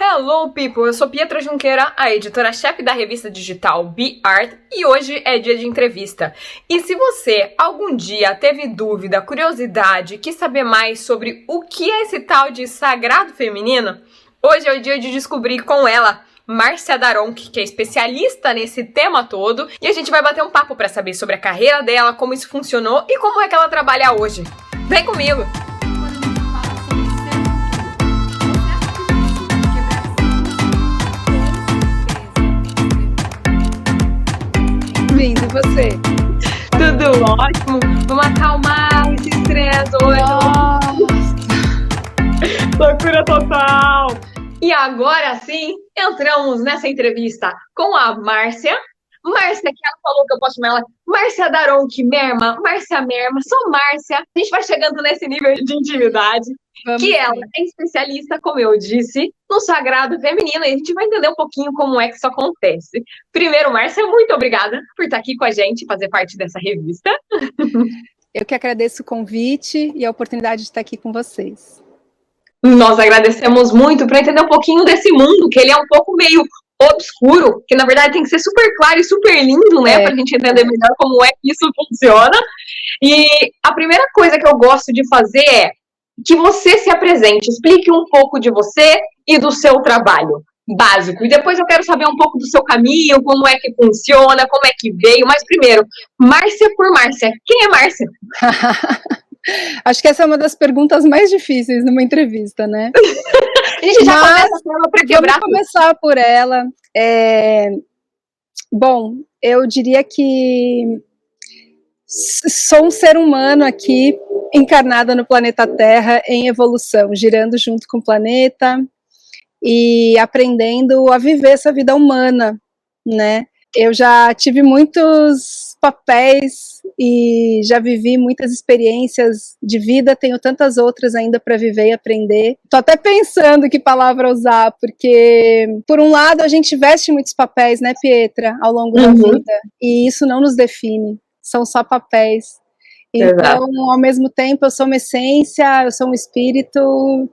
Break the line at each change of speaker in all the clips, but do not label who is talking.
Hello, people! Eu sou Pietra Junqueira, a editora-chefe da revista digital Be Art, e hoje é dia de entrevista. E se você algum dia teve dúvida, curiosidade, quis saber mais sobre o que é esse tal de sagrado feminino, hoje é o dia de descobrir com ela, Márcia Daronchi, que é especialista nesse tema todo, e a gente vai bater um papo para saber sobre a carreira dela, como isso funcionou e como é que ela trabalha hoje. Vem comigo!
E você?
Tudo ótimo. Vamos acalmar esse estresse hoje. Loucura total. E agora sim, entramos nessa entrevista com a Márcia. Márcia, que ela falou que eu posso chamar ela Márcia Daronchi Merma, Márcia Merma, sou Márcia. A gente vai chegando nesse nível de intimidade. Que ela é especialista, como eu disse, no sagrado feminino, e a gente vai entender um pouquinho como é que isso acontece. Primeiro, Márcia, muito obrigada por estar aqui com a gente, fazer parte dessa revista.
Eu que agradeço o convite e a oportunidade de estar aqui com vocês.
Nós agradecemos muito para entender um pouquinho desse mundo, que ele é um pouco meio obscuro, que na verdade tem que ser super claro e super lindo, né, para a gente entender melhor como é que isso funciona. E a primeira coisa que eu gosto de fazer é que você se apresente, explique um pouco de você e do seu trabalho básico. E depois eu quero saber um pouco do seu caminho, como é que funciona, como é que veio. Mas primeiro, Márcia por Márcia. Quem é Márcia?
Acho que essa é uma das perguntas mais difíceis numa entrevista, né?
A gente já começa por ela para quebrar.
Vamos começar por ela. Bom, eu diria que sou um ser humano aqui, encarnada no planeta Terra, em evolução, girando junto com o planeta e aprendendo a viver essa vida humana, né? Eu já tive muitos papéis e já vivi muitas experiências de vida, tenho tantas outras ainda para viver e aprender. Tô até pensando que palavra usar, porque, por um lado, a gente veste muitos papéis, né, Pietra, ao longo da vida, e isso não nos define, são só papéis. Então, ao mesmo tempo, eu sou uma essência, eu sou um espírito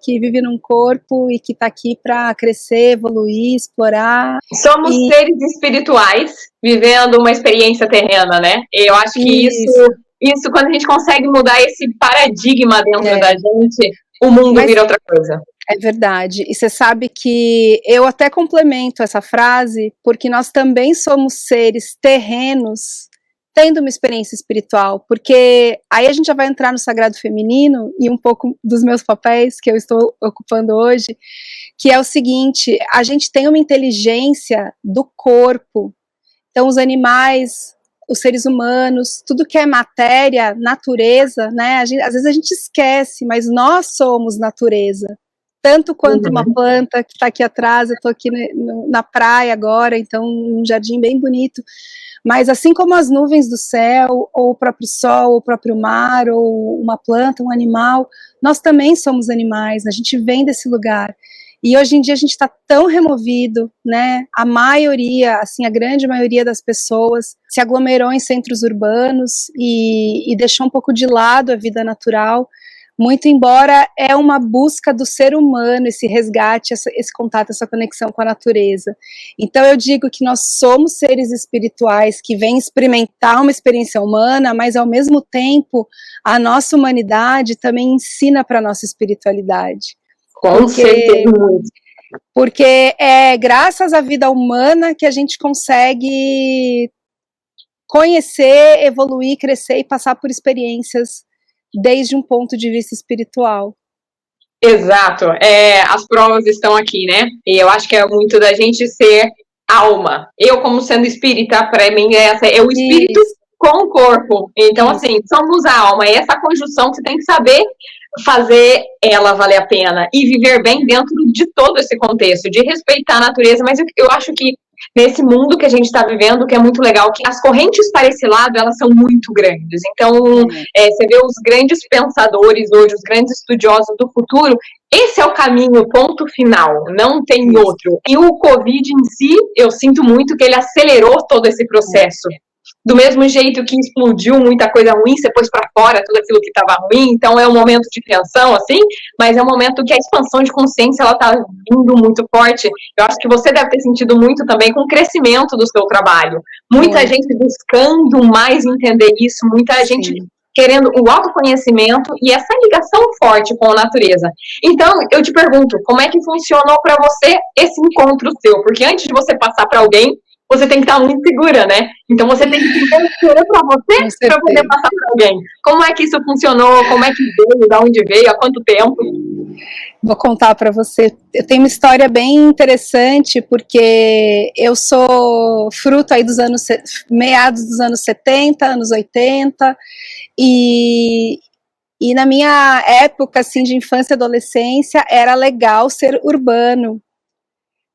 que vive num corpo e que está aqui para crescer, evoluir, explorar.
Somos seres espirituais vivendo uma experiência terrena, né? Eu acho que isso quando a gente consegue mudar esse paradigma dentro da gente, o mundo vira outra coisa.
É verdade. E você sabe que eu até complemento essa frase, porque nós também somos seres terrenos tendo uma experiência espiritual, porque aí a gente já vai entrar no sagrado feminino e um pouco dos meus papéis que eu estou ocupando hoje, que é o seguinte: a gente tem uma inteligência do corpo, então os animais, os seres humanos, tudo que é matéria, natureza, né, às vezes a gente esquece, mas nós somos natureza, tanto quanto uma planta que está aqui atrás. Eu estou aqui na praia agora, então um jardim bem bonito. Mas assim como as nuvens do céu, ou o próprio sol, ou o próprio mar, ou uma planta, um animal, nós também somos animais, a gente vem desse lugar. E hoje em dia a gente está tão removido, né? A maioria, assim, a grande maioria das pessoas se aglomerou em centros urbanos e deixou um pouco de lado a vida natural, muito embora é uma busca do ser humano, esse resgate, esse contato, essa conexão com a natureza. Então eu digo que nós somos seres espirituais que vêm experimentar uma experiência humana, mas ao mesmo tempo a nossa humanidade também ensina para a nossa espiritualidade.
Com certeza.
Porque é graças à vida humana que a gente consegue conhecer, evoluir, crescer e passar por experiências desde um ponto de vista espiritual.
Exato, as provas estão aqui, né? E eu acho que é muito da gente ser alma. Eu, como sendo espírita, para mim é o espírito com o corpo. Então, assim, somos a alma. E essa conjunção você tem que saber fazer ela valer a pena e viver bem dentro de todo esse contexto, de respeitar a natureza. Mas eu acho que nesse mundo que a gente está vivendo, que é muito legal, que as correntes para esse lado, elas são muito grandes. Então, você vê os grandes pensadores hoje, os grandes estudiosos do futuro, esse é o caminho, ponto final, não tem outro. E o Covid em si, eu sinto muito que ele acelerou todo esse processo do mesmo jeito que explodiu muita coisa ruim, você pôs para fora tudo aquilo que estava ruim, então é um momento de tensão, assim, mas é um momento que a expansão de consciência, ela tá vindo muito forte. Eu acho que você deve ter sentido muito também com o crescimento do seu trabalho. Muita gente buscando mais entender isso, muita gente querendo o autoconhecimento e essa ligação forte com a natureza. Então, eu te pergunto, como é que funcionou para você esse encontro seu? Porque antes de você passar para alguém, você tem que estar muito segura, né? Então, você tem que ter para você para poder passar para alguém. Como é que isso funcionou? Como é que veio? De onde veio? Há quanto tempo?
Vou contar para você. Eu tenho uma história bem interessante, porque eu sou fruto aí dos anos, meados dos anos 70, anos 80, e na minha época, assim, de infância e adolescência, era legal ser urbano.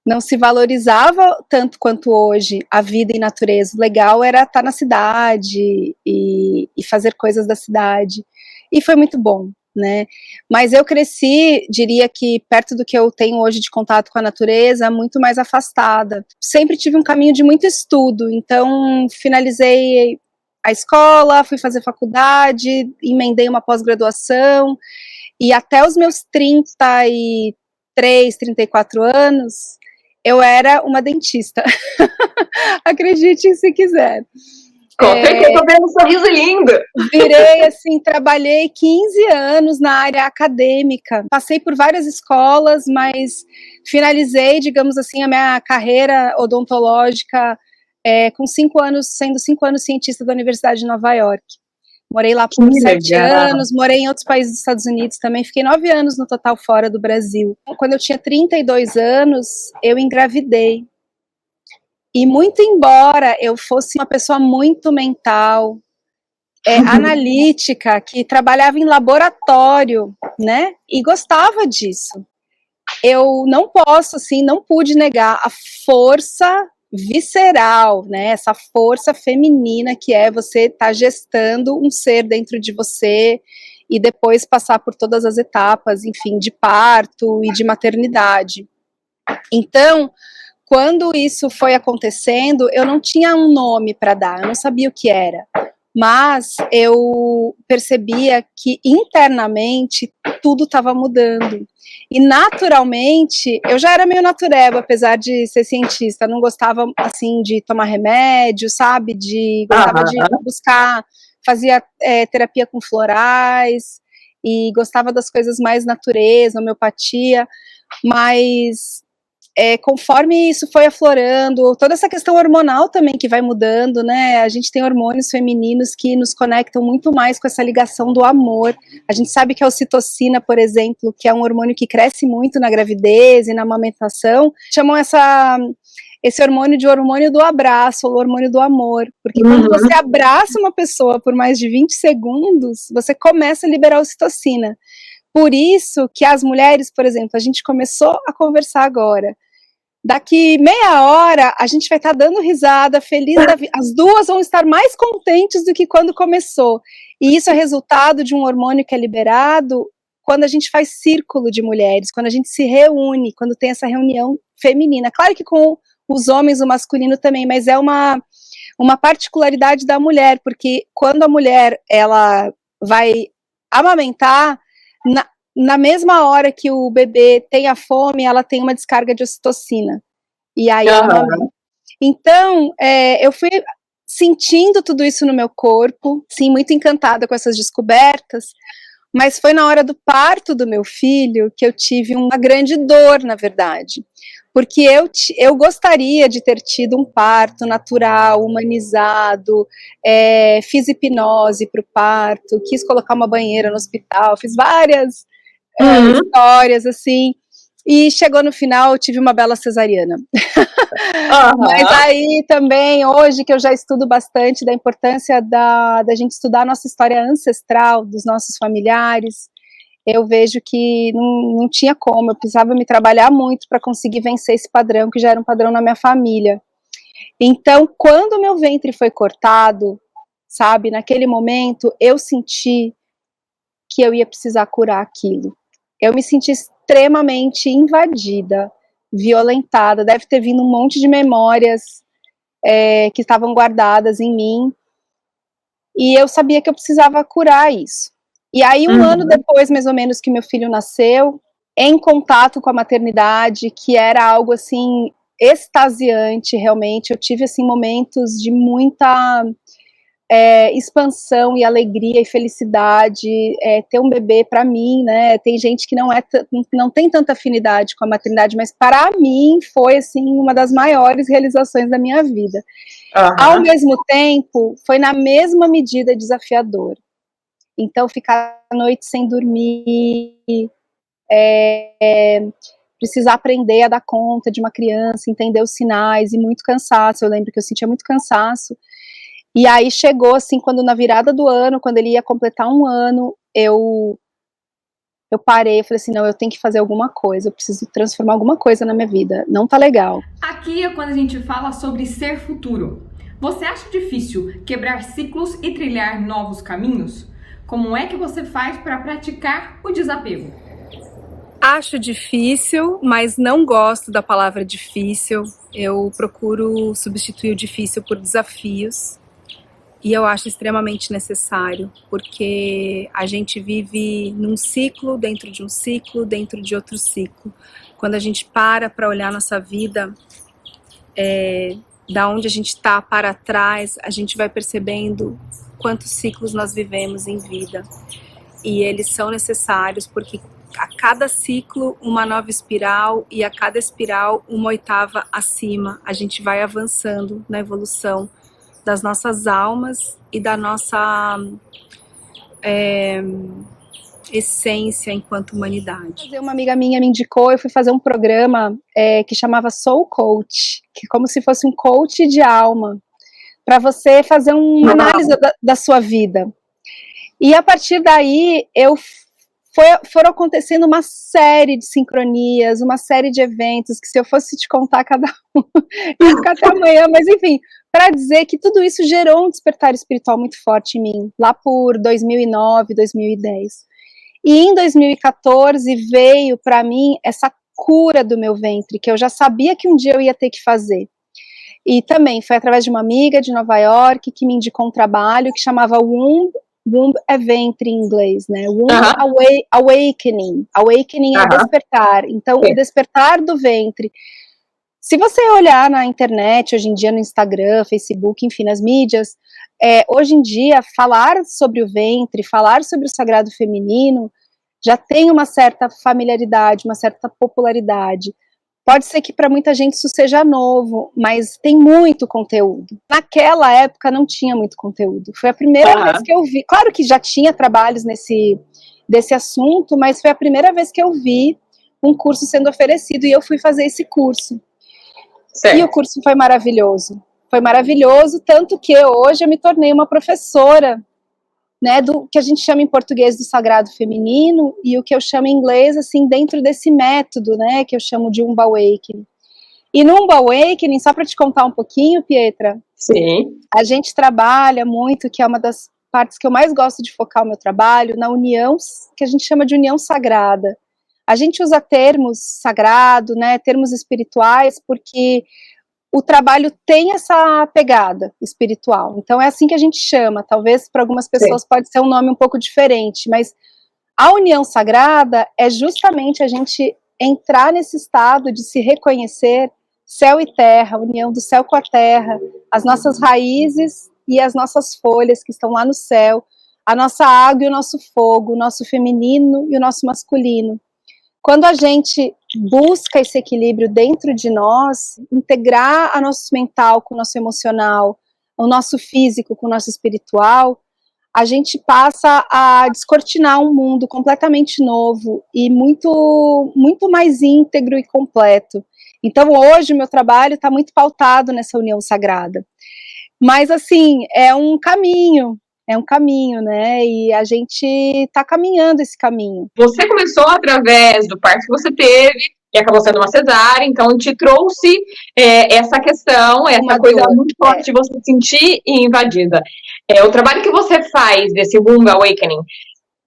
Não se valorizava tanto quanto hoje a vida e natureza. O legal era estar na cidade e fazer coisas da cidade. E foi muito bom, né? Mas eu cresci, diria que perto do que eu tenho hoje de contato com a natureza, muito mais afastada. Sempre tive um caminho de muito estudo, então finalizei a escola, fui fazer faculdade, emendei uma pós-graduação, e até os meus 33, 34 anos, eu era uma dentista. Acredite se quiser.
Eu tô vendo um sorriso lindo.
Virei, assim, trabalhei 15 anos na área acadêmica. Passei por várias escolas, mas finalizei, digamos assim, a minha carreira odontológica com 5 anos, sendo 5 anos cientista da Universidade de Nova York. Morei lá por 7 anos, morei em outros países dos Estados Unidos também, fiquei 9 anos no total fora do Brasil. Quando eu tinha 32 anos, eu engravidei. E muito embora eu fosse uma pessoa muito mental, analítica, que trabalhava em laboratório, né, e gostava disso, eu não posso, assim, não pude negar a força visceral, né, essa força feminina que é você estar gestando um ser dentro de você e depois passar por todas as etapas, enfim, de parto e de maternidade. Então, quando isso foi acontecendo, eu não tinha um nome para dar, eu não sabia o que era, mas eu percebia que internamente tudo estava mudando. E naturalmente, eu já era meio natureba, apesar de ser cientista, não gostava, assim, de tomar remédio, sabe, gostava de buscar, fazia terapia com florais, e gostava das coisas mais natureza, homeopatia, mas conforme isso foi aflorando, toda essa questão hormonal também que vai mudando, né, a gente tem hormônios femininos que nos conectam muito mais com essa ligação do amor. A gente sabe que a ocitocina, por exemplo, que é um hormônio que cresce muito na gravidez e na amamentação, chamam esse hormônio de hormônio do abraço, ou hormônio do amor, porque quando você abraça uma pessoa por mais de 20 segundos, você começa a liberar ocitocina. Por isso que as mulheres, por exemplo, a gente começou a conversar agora, daqui meia hora a gente vai estar dando risada, feliz da vida, as duas vão estar mais contentes do que quando começou, e isso é resultado de um hormônio que é liberado quando a gente faz círculo de mulheres, quando a gente se reúne, quando tem essa reunião feminina, claro que com os homens, o masculino também, mas é uma particularidade da mulher, porque quando a mulher, ela vai amamentar, na mesma hora que o bebê tem a fome, ela tem uma descarga de ocitocina. E aí ela amamenta. Então, eu fui sentindo tudo isso no meu corpo, sim, muito encantada com essas descobertas, mas foi na hora do parto do meu filho que eu tive uma grande dor, na verdade. Porque eu gostaria de ter tido um parto natural, humanizado, fiz hipnose para o parto, quis colocar uma banheira no hospital, fiz várias histórias, assim, e chegou no final, eu tive uma bela cesariana. Mas aí também, hoje que eu já estudo bastante da importância da gente estudar a nossa história ancestral, dos nossos familiares, eu vejo que não tinha como, eu precisava me trabalhar muito para conseguir vencer esse padrão, que já era um padrão na minha família. Então, quando o meu ventre foi cortado, sabe, naquele momento, eu senti que eu ia precisar curar aquilo. Eu me senti extremamente invadida, violentada, deve ter vindo um monte de memórias que estavam guardadas em mim, E eu sabia que eu precisava curar isso. E aí, um ano depois, mais ou menos, que meu filho nasceu, em contato com a maternidade, que era algo, assim, extasiante, realmente. Eu tive, assim, momentos de muita expansão e alegria e felicidade. Ter um bebê, para mim, né, tem gente que não tem tanta afinidade com a maternidade, mas para mim foi, assim, uma das maiores realizações da minha vida. Ao mesmo tempo, foi na mesma medida desafiador. Então, ficar a noite sem dormir, precisar aprender a dar conta de uma criança, entender os sinais, e muito cansaço. Eu lembro que eu sentia muito cansaço. E aí chegou, assim, quando na virada do ano, quando ele ia completar 1 ano, eu parei, eu falei assim, não, eu tenho que fazer alguma coisa, eu preciso transformar alguma coisa na minha vida, não tá legal.
Aqui é quando a gente fala sobre ser futuro. Você acha difícil quebrar ciclos e trilhar novos caminhos? Como é que você faz para praticar o desapego?
Acho difícil, mas não gosto da palavra difícil. Eu procuro substituir o difícil por desafios. E eu acho extremamente necessário, porque a gente vive num ciclo, dentro de um ciclo, dentro de outro ciclo. Quando a gente para olhar nossa vida, da onde a gente está para trás, a gente vai percebendo quantos ciclos nós vivemos em vida. E eles são necessários porque a cada ciclo uma nova espiral, e a cada espiral uma oitava acima. A gente vai avançando na evolução das nossas almas e da nossa essência enquanto humanidade. Uma amiga minha me indicou, eu fui fazer um programa que chamava Soul Coach, que é como se fosse um coach de alma, para você fazer uma análise da sua vida. E a partir daí, foram acontecendo uma série de sincronias, uma série de eventos, que se eu fosse te contar cada um, ia ficar até amanhã, mas enfim, para dizer que tudo isso gerou um despertar espiritual muito forte em mim, lá por 2009, 2010. E em 2014 veio para mim essa cura do meu ventre, que eu já sabia que um dia eu ia ter que fazer. E também foi através de uma amiga de Nova York que me indicou um trabalho que chamava Womb é ventre em inglês, né? Womb Awakening. Awakening é despertar. Então, o despertar do ventre. Se você olhar na internet, hoje em dia no Instagram, Facebook, enfim, nas mídias, hoje em dia, falar sobre o ventre, falar sobre o sagrado feminino, já tem uma certa familiaridade, uma certa popularidade. Pode ser que para muita gente isso seja novo, mas tem muito conteúdo. Naquela época não tinha muito conteúdo. Foi a primeira vez que eu vi. Claro que já tinha trabalhos desse assunto, mas foi a primeira vez que eu vi um curso sendo oferecido, e eu fui fazer esse curso. Certo. E o curso foi maravilhoso. Foi maravilhoso, tanto que hoje eu me tornei uma professora, né, do que a gente chama em português do sagrado feminino, e o que eu chamo em inglês, assim, dentro desse método, né, que eu chamo de Womb Awakening. E no Womb Awakening, só para te contar um pouquinho, Pietra,
sim,
a gente trabalha muito, que é uma das partes que eu mais gosto de focar o meu trabalho, na união, que a gente chama de união sagrada. A gente usa termos sagrado, né, termos espirituais, porque o trabalho tem essa pegada espiritual. Então é assim que a gente chama. Talvez para algumas pessoas pode ser um nome um pouco diferente, mas a união sagrada é justamente a gente entrar nesse estado de se reconhecer céu e terra, união do céu com a terra, as nossas raízes e as nossas folhas que estão lá no céu, a nossa água e o nosso fogo, o nosso feminino e o nosso masculino. Quando a gente busca esse equilíbrio dentro de nós, integrar a nosso mental com o nosso emocional, o nosso físico com o nosso espiritual, a gente passa a descortinar um mundo completamente novo e muito, muito mais íntegro e completo. Então hoje o meu trabalho está muito pautado nessa união sagrada. Mas assim, é um caminho, né? E a gente está caminhando esse caminho.
Você começou através do parto que você teve e acabou sendo uma cesárea, então te trouxe essa questão, essa uma coisa dor, muito forte de você se sentir invadida. O trabalho que você faz desse Womb Awakening,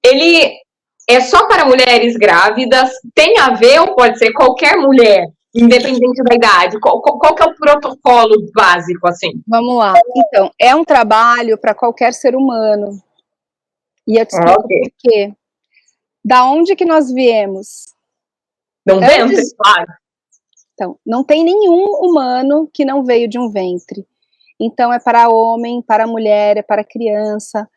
ele é só para mulheres grávidas? Tem a ver ou pode ser qualquer mulher independente da idade? Qual que é o protocolo básico, assim?
Vamos lá. Então, é um trabalho para qualquer ser humano. E eu te explico por quê. Da onde que nós viemos?
Não ventre, claro.
Então, não tem nenhum humano que não veio de um ventre. Então, é para homem, para mulher, é para criança.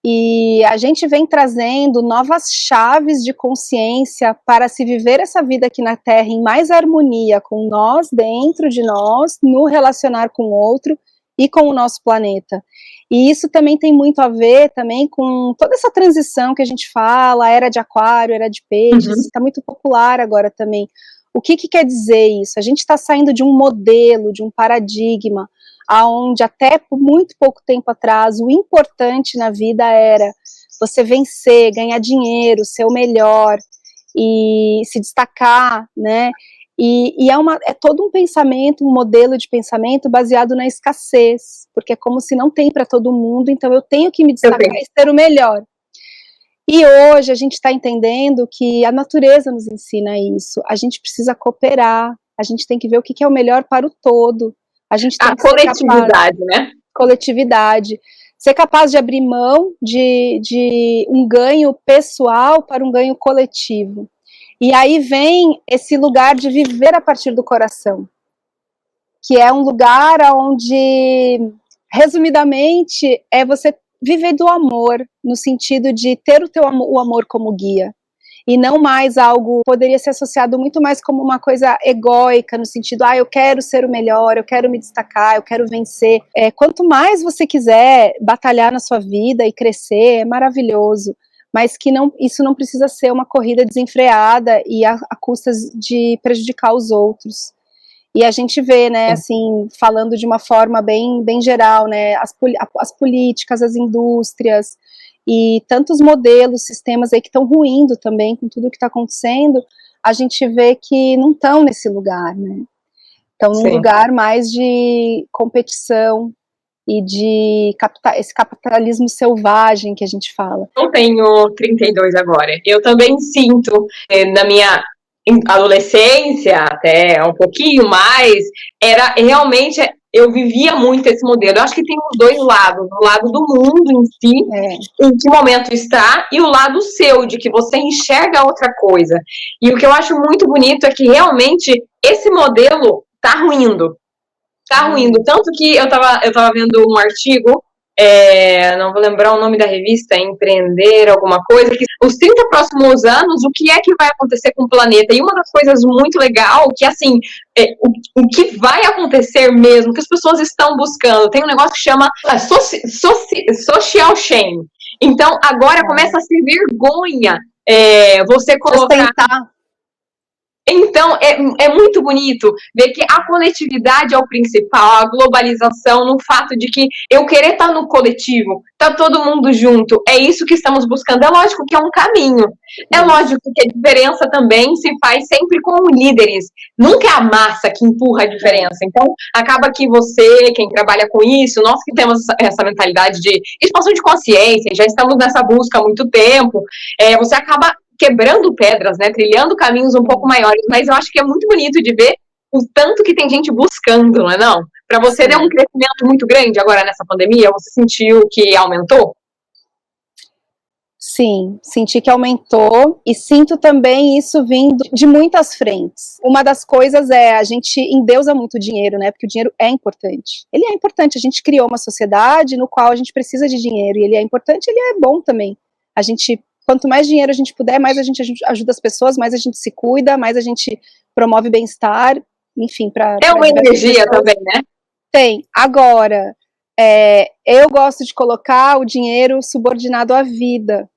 E a gente vem trazendo novas chaves de consciência para se viver essa vida aqui na Terra em mais harmonia com nós, dentro de nós, no relacionar com o outro e com o nosso planeta. E isso também tem muito a ver também com toda essa transição que a gente fala, era de aquário, era de peixes, está muito popular agora também. O que quer dizer isso? A gente está saindo de um modelo, de um paradigma, aonde até por muito pouco tempo atrás o importante na vida era você vencer, ganhar dinheiro, ser o melhor e se destacar, né? E é todo um pensamento, um modelo de pensamento baseado na escassez, porque é como se não tem para todo mundo, então eu tenho que me destacar e ser o melhor. E hoje a gente está entendendo que a natureza nos ensina isso. A gente precisa cooperar, a gente tem que ver o que é o melhor para o todo. A gente tem que
coletividade, né?
Coletividade. Ser capaz de abrir mão de um ganho pessoal para um ganho coletivo. E aí vem esse lugar de viver a partir do coração, que é um lugar onde, resumidamente, é você viver do amor, no sentido de ter o amor como guia, e não mais algo, poderia ser associado muito mais como uma coisa egóica, no sentido, eu quero ser o melhor, eu quero me destacar, eu quero vencer. Quanto mais você quiser batalhar na sua vida e crescer, é maravilhoso, mas que isso não precisa ser uma corrida desenfreada e a custas de prejudicar os outros. E a gente vê, né, assim, falando de uma forma bem geral, né, as políticas, as indústrias e tantos modelos, sistemas aí que estão ruindo também com tudo que está acontecendo, a gente vê que não estão nesse lugar, né? Estão num lugar mais de competição e de esse capitalismo selvagem que a gente fala.
Eu tenho 32 agora. Eu também sinto, na minha adolescência, até um pouquinho mais, era realmente, eu vivia muito esse modelo. Eu acho que tem os dois lados, o lado do mundo em si, em que momento está, e o lado seu, de que você enxerga outra coisa. E o que eu acho muito bonito é que realmente esse modelo tá ruindo. Tá ruindo. Tanto que eu tava vendo um artigo, não vou lembrar o nome da revista, Empreender, alguma coisa, que os 30 próximos anos, o que é que vai acontecer com o planeta? E uma das coisas muito legal, que assim, o que vai acontecer mesmo, que as pessoas estão buscando, tem um negócio que chama social shame. Então, agora começa a ser vergonha você colocar... Então, é muito bonito ver que a coletividade é o principal, a globalização, no fato de que eu querer estar no coletivo, tá todo mundo junto, é isso que estamos buscando. É lógico que é um caminho, é lógico que a diferença também se faz sempre com líderes, nunca é a massa que empurra a diferença. Então, acaba que você, quem trabalha com isso, nós que temos essa mentalidade de expansão de consciência, já estamos nessa busca há muito tempo, você acaba quebrando pedras, né, trilhando caminhos um pouco maiores, mas eu acho que é muito bonito de ver o tanto que tem gente buscando, não é não? Para você deu um crescimento muito grande agora nessa pandemia, você sentiu que aumentou?
Sim, senti que aumentou e sinto também isso vindo de muitas frentes. Uma das coisas a gente endeusa muito o dinheiro, né, porque o dinheiro é importante. Ele é importante, a gente criou uma sociedade no qual a gente precisa de dinheiro e ele é importante, ele é bom também. A gente quanto mais dinheiro a gente puder, mais a gente ajuda as pessoas, mais a gente se cuida, mais a gente promove bem-estar, enfim.
É uma energia também, né?
Tem. Agora, eu gosto de colocar o dinheiro subordinado à vida.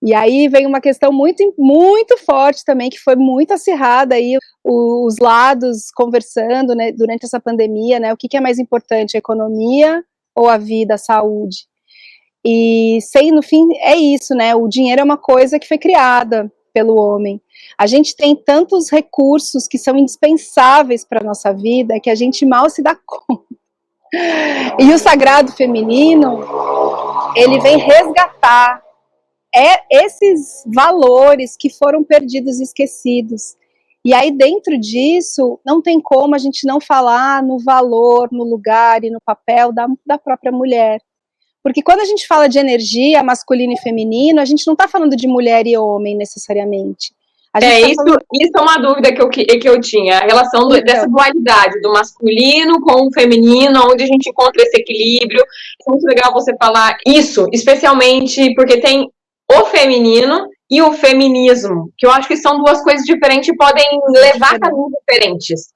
E aí vem uma questão muito, muito forte também, que foi muito acirrada aí, os lados conversando, né, durante essa pandemia, né, o que é mais importante, a economia ou a vida, a saúde? E no fim, é isso, né? O dinheiro é uma coisa que foi criada pelo homem. A gente tem tantos recursos que são indispensáveis para a nossa vida que a gente mal se dá conta. E o sagrado feminino, ele vem resgatar esses valores que foram perdidos e esquecidos. E aí, dentro disso, não tem como a gente não falar no valor, no lugar e no papel da própria mulher. Porque quando a gente fala de energia masculino e feminino, a gente não está falando de mulher e homem, necessariamente.
Isso é uma dúvida que eu tinha, a relação dessa dualidade do masculino com o feminino, onde a gente encontra esse equilíbrio. É muito legal você falar isso, especialmente porque tem o feminino e o feminismo, que eu acho que são duas coisas diferentes e podem levar caminhos diferentes.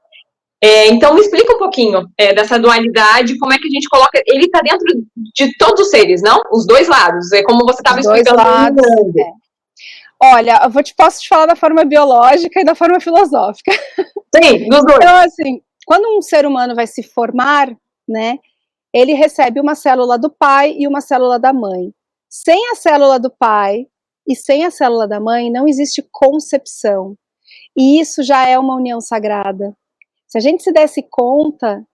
Então, me explica um pouquinho dessa dualidade, como é que a gente coloca... Ele está dentro de todos os seres, não? Os dois lados, é como você estava explicando.
Olha, posso te falar da forma biológica e da forma filosófica.
Sim, dos dois.
Então, assim, quando um ser humano vai se formar, né, ele recebe uma célula do pai e uma célula da mãe. Sem a célula do pai e sem a célula da mãe, não existe concepção. E isso já é uma união sagrada. Se a gente se desse conta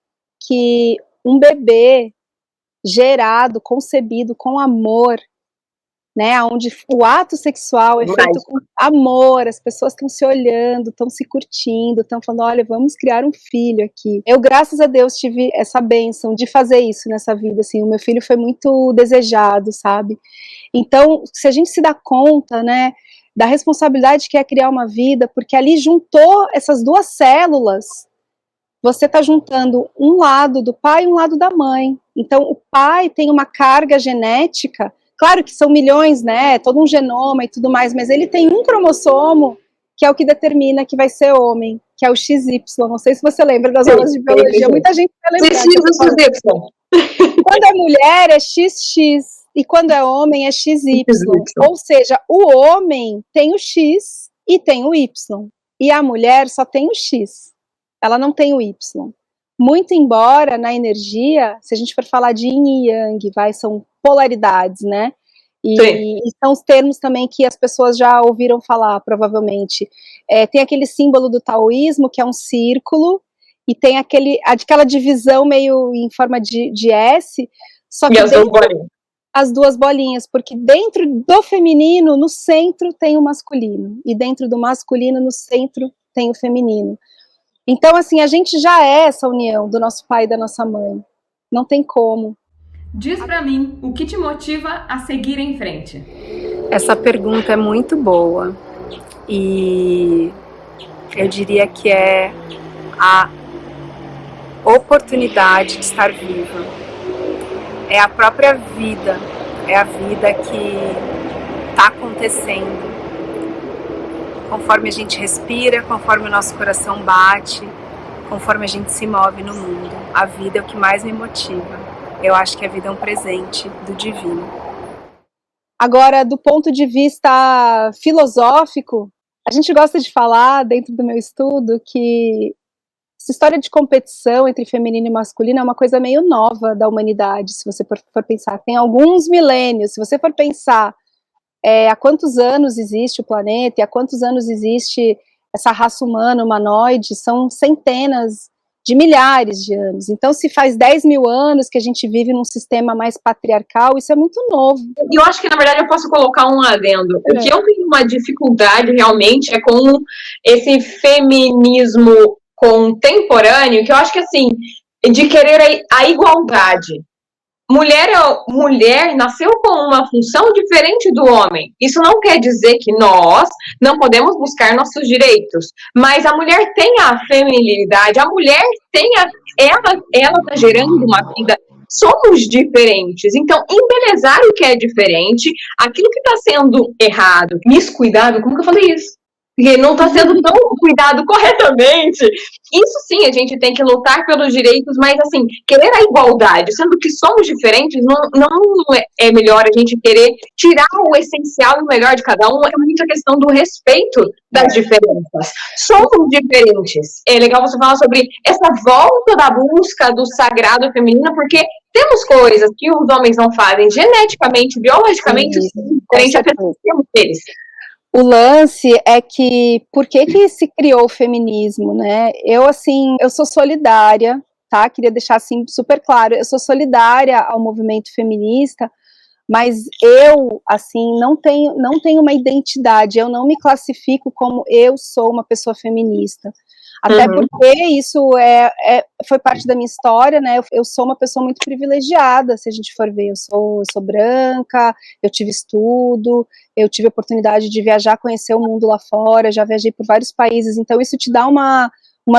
que um bebê gerado, concebido com amor, né, onde o ato sexual é feito com amor, as pessoas estão se olhando, estão se curtindo, estão falando, olha, vamos criar um filho aqui. Eu, graças a Deus, tive essa bênção de fazer isso nessa vida, assim, o meu filho foi muito desejado, sabe? Então, se a gente se dá conta, né, da responsabilidade que é criar uma vida, porque ali juntou essas duas células, você está juntando um lado do pai e um lado da mãe. Então, o pai tem uma carga genética, claro que são milhões, né, todo um genoma e tudo mais, mas ele tem um cromossomo que é o que determina que vai ser homem, que é o XY. Não sei se você lembra das aulas de biologia, muita gente vai lembrar. Quando é mulher é XX e quando é homem é XY. Ou seja, o homem tem o X e tem o Y. E a mulher só tem o X. Ela não tem o Y. Muito embora na energia, se a gente for falar de yin e yang, são polaridades, né? E são os termos também que as pessoas já ouviram falar, provavelmente. Tem aquele símbolo do taoísmo, que é um círculo, e tem aquela divisão meio em forma de S, só que as duas bolinhas, porque dentro do feminino, no centro, tem o masculino, e dentro do masculino, no centro, tem o feminino. Então, assim, a gente já é essa união do nosso pai e da nossa mãe. Não tem como.
Diz pra mim, o que te motiva a seguir em frente?
Essa pergunta é muito boa. E eu diria que é a oportunidade de estar viva. É a própria vida. É a vida que está acontecendo. Conforme a gente respira, conforme o nosso coração bate, conforme a gente se move no mundo. A vida é o que mais me motiva. Eu acho que a vida é um presente do divino.
Agora, do ponto de vista filosófico, a gente gosta de falar, dentro do meu estudo, que essa história de competição entre feminino e masculino é uma coisa meio nova da humanidade, se você for pensar. Tem alguns milênios, se você for pensar há quantos anos existe o planeta e há quantos anos existe essa raça humana, humanoide, são centenas de milhares de anos. Então, se faz 10 mil anos que a gente vive num sistema mais patriarcal, isso é muito novo.
E eu acho que, na verdade, eu posso colocar um adendo. O que eu tenho uma dificuldade, realmente, é com esse feminismo contemporâneo, que eu acho que, assim, de querer a igualdade. Mulher nasceu com uma função diferente do homem. Isso não quer dizer que nós não podemos buscar nossos direitos, mas a mulher tem a feminilidade, a mulher tem ela está gerando uma vida. Somos diferentes, então embelezar o que é diferente, aquilo que está sendo errado, descuidado, como que eu falei isso? Porque não está sendo tão cuidado corretamente. Isso sim, a gente tem que lutar pelos direitos, mas assim, querer a igualdade, sendo que somos diferentes, não é melhor a gente querer tirar o essencial e o melhor de cada um, é muito a questão do respeito das diferenças. Somos diferentes. É legal você falar sobre essa volta da busca do sagrado feminino, porque temos coisas que os homens não fazem geneticamente, biologicamente, diferente a pessoas que temos deles.
O lance é que, por que se criou o feminismo, né? Eu sou solidária, tá? Queria deixar, assim, super claro, eu sou solidária ao movimento feminista, Mas eu, assim, não tenho uma identidade, eu não me classifico como eu sou uma pessoa feminista. Até porque isso foi parte da minha história, né? Eu sou uma pessoa muito privilegiada, se a gente for ver. Eu sou branca, eu tive estudo, eu tive a oportunidade de viajar, conhecer o mundo lá fora, já viajei por vários países, então isso te dá uma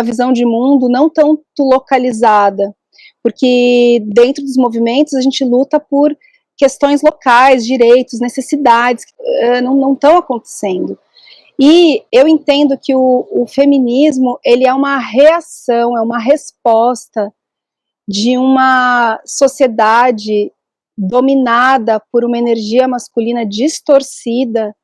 visão de mundo não tanto localizada, porque dentro dos movimentos a gente luta por questões locais, direitos, necessidades que não estão acontecendo. E eu entendo que o feminismo, ele é uma reação, é uma resposta de uma sociedade dominada por uma energia masculina distorcida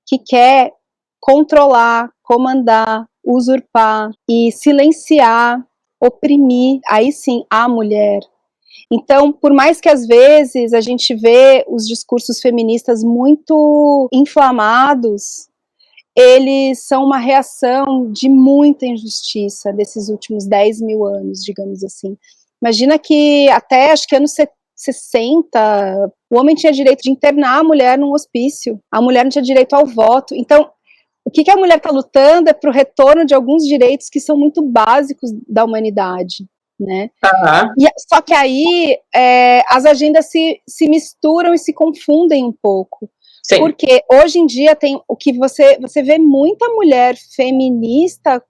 que quer controlar, comandar, usurpar e silenciar, oprimir, aí sim, a mulher. Então, por mais que às vezes a gente vê os discursos feministas muito inflamados, eles são uma reação de muita injustiça desses últimos 10 mil anos, digamos assim. Imagina que até, acho que anos 60, o homem tinha direito de internar a mulher num hospício, a mulher não tinha direito ao voto. Então, o que a mulher está lutando é para o retorno de alguns direitos que são muito básicos da humanidade, né? Só que aí as agendas se misturam e se confundem um pouco. Sim. Porque hoje em dia tem o que você vê muita mulher feminista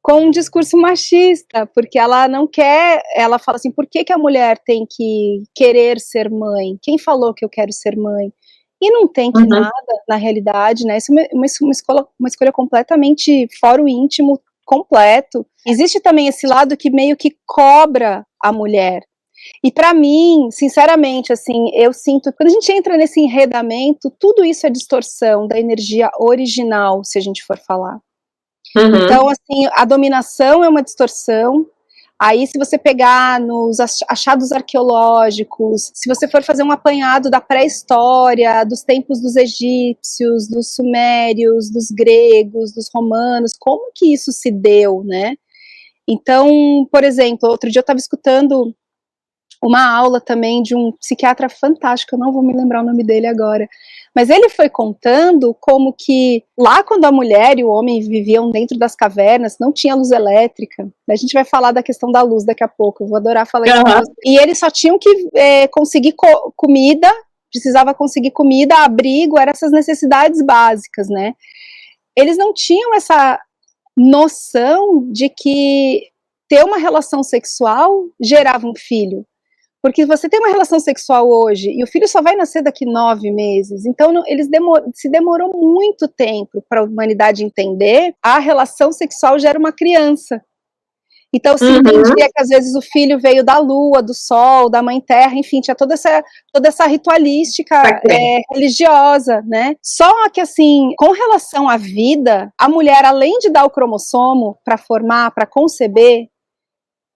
com um discurso machista, porque ela não quer, ela fala assim, por que a mulher tem que querer ser mãe? Quem falou que eu quero ser mãe? E não tem que nada, na realidade, né? Isso é uma escolha completamente fora o íntimo, completo. Existe também esse lado que meio que cobra a mulher. E para mim, sinceramente, assim, eu sinto, quando a gente entra nesse enredamento, tudo isso é distorção da energia original, se a gente for falar. Então, assim, a dominação é uma distorção. Aí, se você pegar nos achados arqueológicos, se você for fazer um apanhado da pré-história, dos tempos dos egípcios, dos sumérios, dos gregos, dos romanos, como que isso se deu, né? Então, por exemplo, outro dia eu estava escutando uma aula também de um psiquiatra fantástico, eu não vou me lembrar o nome dele agora, mas ele foi contando como que lá quando a mulher e o homem viviam dentro das cavernas, não tinha luz elétrica, a gente vai falar da questão da luz daqui a pouco, eu vou adorar falar isso, e eles só tinham que conseguir comida, precisava conseguir comida, abrigo, eram essas necessidades básicas, né? Eles não tinham essa noção de que ter uma relação sexual gerava um filho. Porque você tem uma relação sexual hoje e o filho só vai nascer daqui 9 meses. Então, se demorou muito tempo para a humanidade entender a relação sexual gera uma criança. Então, se entendia que às vezes o filho veio da lua, do sol, da mãe terra, enfim, tinha toda essa ritualística religiosa, né? Só que, assim, com relação à vida, a mulher, além de dar o cromossomo para formar, para conceber,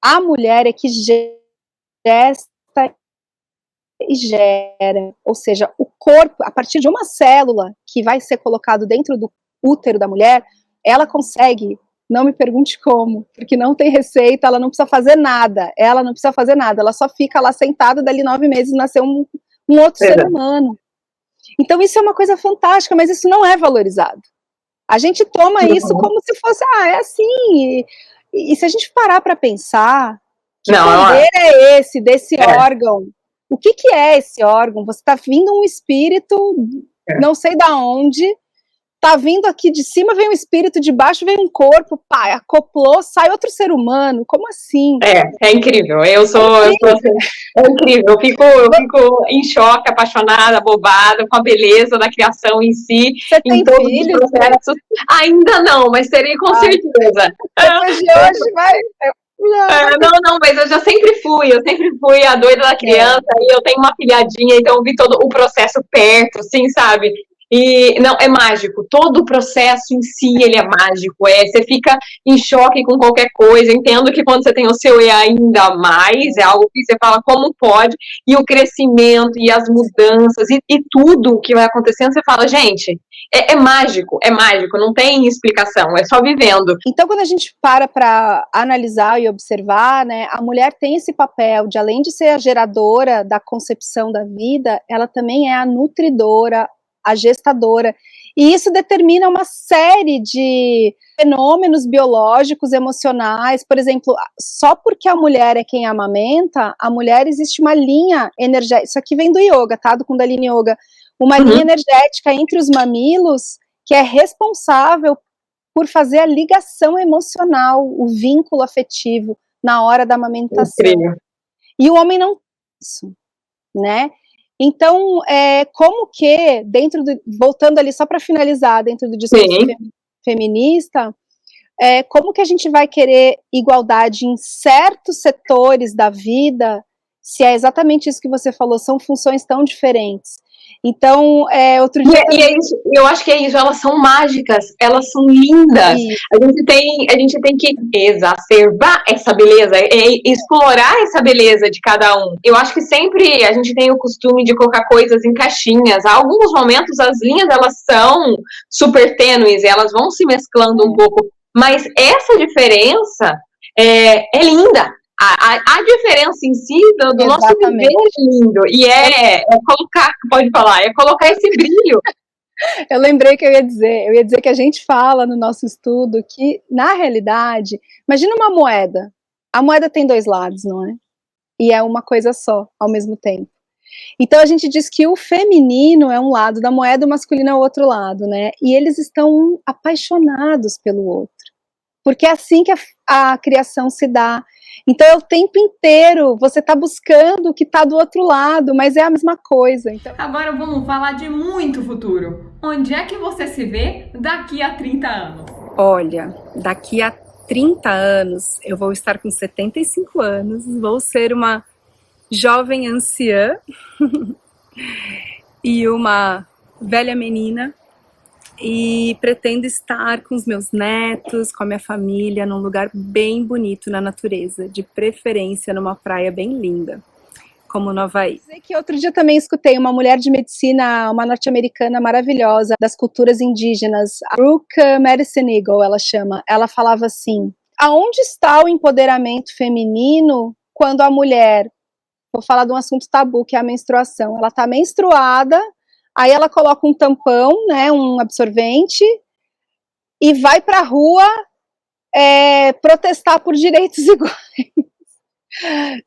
a mulher é que gesta e gera, ou seja, o corpo, a partir de uma célula que vai ser colocado dentro do útero da mulher, ela consegue, não me pergunte como, porque não tem receita, ela não precisa fazer nada, ela só fica lá sentada, dali 9 meses nasceu um outro ser humano. Então isso é uma coisa fantástica, mas isso não é valorizado. A gente toma isso como se fosse, é assim, e se a gente parar para pensar, que poder é esse, desse órgão? O que é esse órgão? Você está vindo um espírito, não sei da onde, tá vindo aqui de cima, vem um espírito, de baixo vem um corpo, pá, acoplou, sai outro ser humano, como assim?
É incrível, eu sou assim, é incrível, eu fico em choque, apaixonada, bobada, com a beleza da criação em si,
Você
em todos os processos. Ainda não, mas terei com certeza.
Depois de hoje vai...
Não, mas eu sempre fui a doida da criança, e eu tenho uma filhadinha, então eu vi todo o processo perto, assim, sabe? E não, é mágico, todo o processo em si, ele é mágico, você fica em choque com qualquer coisa, entendo que quando você tem o seu é ainda mais, é algo que você fala como pode, e o crescimento, e as mudanças, e tudo o que vai acontecendo, você fala, gente, é mágico, não tem explicação, é só vivendo.
Então, quando a gente para analisar e observar, né, a mulher tem esse papel de, além de ser a geradora da concepção da vida, ela também é a nutridora, a gestadora, e isso determina uma série de fenômenos biológicos, emocionais. Por exemplo, só porque a mulher é quem amamenta, a mulher, existe uma linha energética, isso aqui vem do yoga, tá, do Kundalini Yoga, uma linha energética entre os mamilos que é responsável por fazer a ligação emocional, o vínculo afetivo na hora da amamentação.
Incrível.
E o homem não tem isso, né? Então, como que, voltando ali só para finalizar, dentro do discurso feminista, como que a gente vai querer igualdade em certos setores da vida, se é exatamente isso que você falou, são funções tão diferentes. Então, outro dia...
E é isso, eu acho que é isso, elas são mágicas, elas são lindas. A gente tem que exacerbar essa beleza, explorar essa beleza de cada um. Eu acho que sempre a gente tem o costume de colocar coisas em caixinhas. Há alguns momentos as linhas, elas são super tênues, elas vão se mesclando um pouco, mas essa diferença é linda. A diferença em si do nosso viver é lindo. E é colocar, pode falar, é colocar esse brilho.
Eu lembrei que eu ia dizer que a gente fala no nosso estudo que, na realidade, imagina uma moeda. A moeda tem dois lados, não é? E é uma coisa só, ao mesmo tempo. Então a gente diz que o feminino é um lado da moeda, o masculino é o outro lado, né? E eles estão apaixonados pelo outro. Porque é assim que a criação se dá. Então é o tempo inteiro, você está buscando o que está do outro lado, mas é a mesma coisa. Então...
Agora vamos falar de muito futuro. Onde é que você se vê daqui a 30 anos?
Olha, daqui a 30 anos, eu vou estar com 75 anos, vou ser uma jovem anciã e uma velha menina, e pretendo estar com os meus netos, com a minha família, num lugar bem bonito na natureza, de preferência numa praia bem linda, como no Havaí.
Que outro dia também escutei uma mulher de medicina, uma norte-americana maravilhosa, das culturas indígenas, a Brooke Madison Eagle, ela chama, ela falava assim, aonde está o empoderamento feminino quando a mulher, vou falar de um assunto tabu, que é a menstruação, ela está menstruada, aí ela coloca um tampão, né, um absorvente, e vai para a rua protestar por direitos iguais.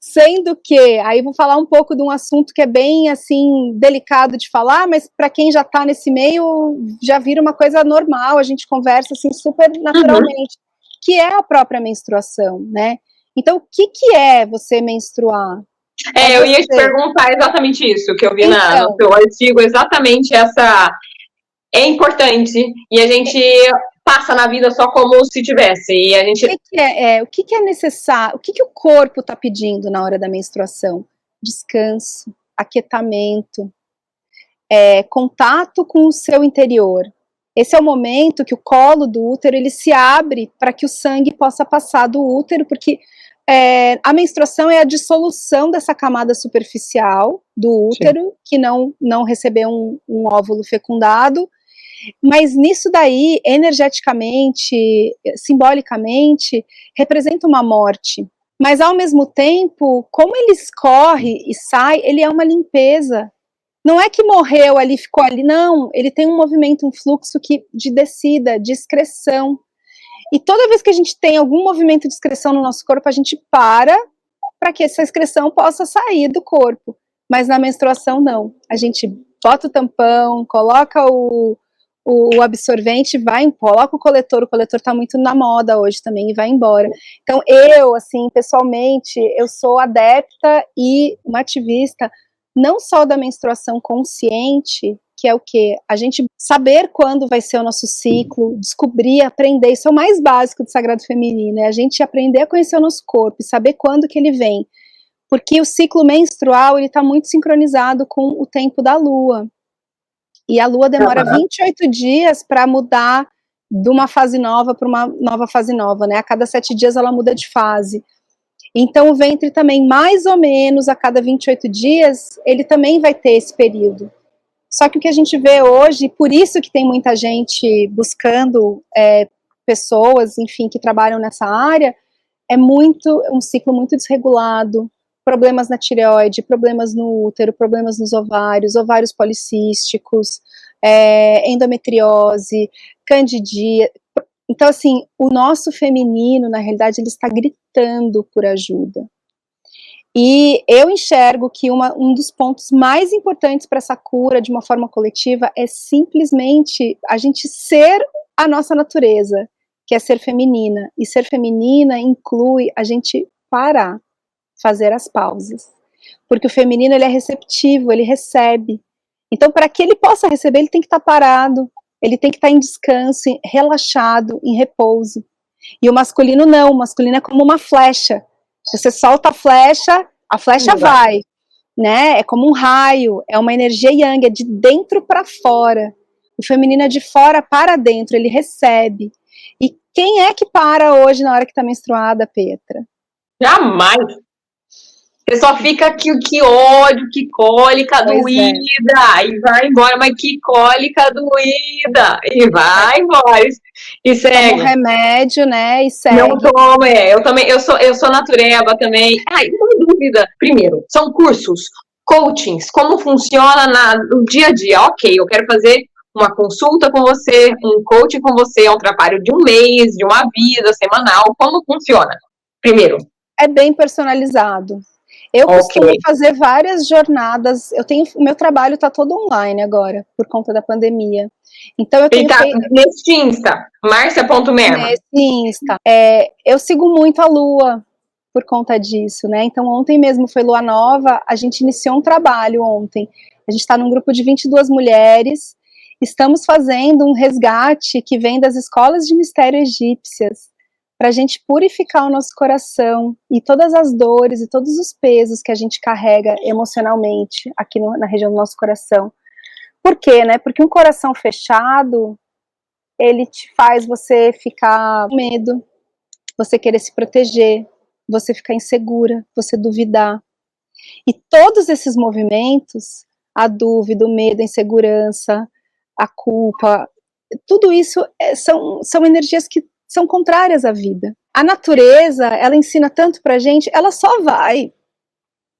Sendo que, aí vou falar um pouco de um assunto que é bem, assim, delicado de falar, mas para quem já está nesse meio, já vira uma coisa normal, a gente conversa, assim, super naturalmente, que é a própria menstruação, né? Então, o que é você menstruar?
Eu ia te perguntar exatamente isso, que eu vi no seu artigo, exatamente essa... É importante, e a gente passa na vida só como se tivesse, e a gente...
O que é necessário, o que o corpo está pedindo na hora da menstruação? Descanso, aquietamento, contato com o seu interior. Esse é o momento que o colo do útero, ele se abre para que o sangue possa passar do útero, porque... a menstruação é a dissolução dessa camada superficial do útero, sim, que não recebeu um óvulo fecundado, mas nisso daí, energeticamente, simbolicamente, representa uma morte. Mas ao mesmo tempo, como ele escorre e sai, ele é uma limpeza. Não é que morreu ali, ficou ali, não, ele tem um movimento, um fluxo de descida, de excreção. E toda vez que a gente tem algum movimento de excreção no nosso corpo, a gente para que essa excreção possa sair do corpo. Mas na menstruação, não. A gente bota o tampão, coloca o absorvente, coloca o coletor está muito na moda hoje também, e vai embora. Então eu, assim, pessoalmente, eu sou adepta e uma ativista, não só da menstruação consciente, que é o quê? A gente saber quando vai ser o nosso ciclo, descobrir, aprender, isso é o mais básico do Sagrado Feminino, é a gente aprender a conhecer o nosso corpo e saber quando que ele vem, porque o ciclo menstrual, ele está muito sincronizado com o tempo da lua, E a Lua demora 28 dias para mudar de uma fase nova para uma nova fase nova, né? A cada 7 dias ela muda de fase. Então o ventre também, mais ou menos, a cada 28 dias, ele também vai ter esse período. Só que o que a gente vê hoje, por isso que tem muita gente buscando pessoas, enfim, que trabalham nessa área, é um ciclo muito desregulado, problemas na tireoide, problemas no útero, problemas nos ovários policísticos, endometriose, candidíase. Então, assim, o nosso feminino, na realidade, ele está gritando por ajuda. E eu enxergo que um dos pontos mais importantes para essa cura de uma forma coletiva é simplesmente a gente ser a nossa natureza, que é ser feminina. E ser feminina inclui a gente parar, fazer as pausas. Porque o feminino, ele é receptivo, ele recebe. Então, para que ele possa receber, ele tem que estar parado, ele tem que estar em descanso, relaxado, em repouso. E o masculino não, o masculino é como uma flecha. Você solta a flecha vai, né? É como um raio, é uma energia yang, é de dentro para fora. O feminino é de fora para dentro, ele recebe. E quem é que para hoje na hora que tá menstruada, Petra?
Jamais! Você só fica que ódio, que cólica doída, e vai embora, mas que cólica doída, e vai embora, e segue.
Toma um remédio, né, e segue.
Não tomo, eu sou natureba também. Uma dúvida, primeiro, são cursos, coachings, como funciona no dia a dia? Ok, eu quero fazer uma consulta com você, um coaching com você, é um trabalho de um mês, de uma vida semanal, como funciona? Primeiro.
É bem personalizado. Eu costumo fazer várias jornadas. O meu trabalho está todo online agora, por conta da pandemia. Então eu tenho
nesse Insta, Marcia.Merma.
Nesse Insta. Eu sigo muito a Lua por conta disso, né? Então ontem mesmo foi Lua Nova, a gente iniciou um trabalho ontem. A gente está num grupo de 22 mulheres, estamos fazendo um resgate que vem das escolas de mistério egípcias, para a gente purificar o nosso coração e todas as dores e todos os pesos que a gente carrega emocionalmente aqui na região do nosso coração. Por quê, né? Porque um coração fechado, ele te faz você ficar com medo, você querer se proteger, você ficar insegura, você duvidar. E todos esses movimentos, a dúvida, o medo, a insegurança, a culpa, tudo isso são energias que são contrárias à vida. A natureza, ela ensina tanto pra gente, ela só vai.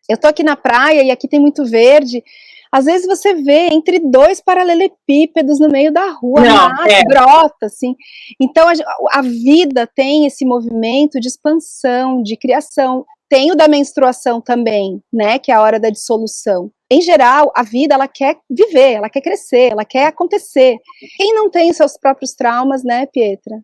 Eu tô aqui na praia e aqui tem muito verde, às vezes você vê entre 2 paralelepípedos no meio da rua, brota, assim. Então a vida tem esse movimento de expansão, de criação. Tem o da menstruação também, né, que é a hora da dissolução. Em geral, a vida, ela quer viver, ela quer crescer, ela quer acontecer. Quem não tem seus próprios traumas, né, Pietra?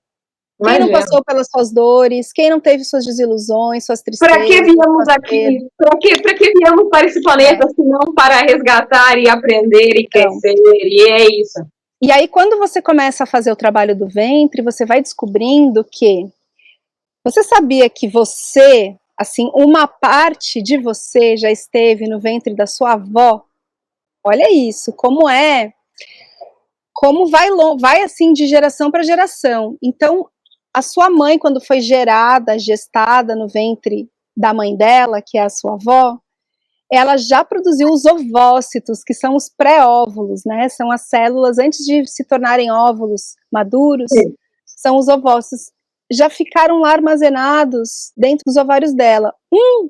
Quem não passou pelas suas dores, quem não teve suas desilusões, suas tristezas.
Para que viemos aqui? Para que viemos para esse planeta, se não para resgatar e aprender e crescer? E é isso.
E aí, quando você começa a fazer o trabalho do ventre, você vai descobrindo que você sabia que você, assim, uma parte de você já esteve no ventre da sua avó? Olha isso, como vai assim de geração para geração. Então, a sua mãe, quando foi gestada no ventre da mãe dela, que é a sua avó, ela já produziu os ovócitos, que são os pré-óvulos, né? São as células, antes de se tornarem óvulos maduros, são os ovócitos. Já ficaram lá armazenados dentro dos ovários dela. Um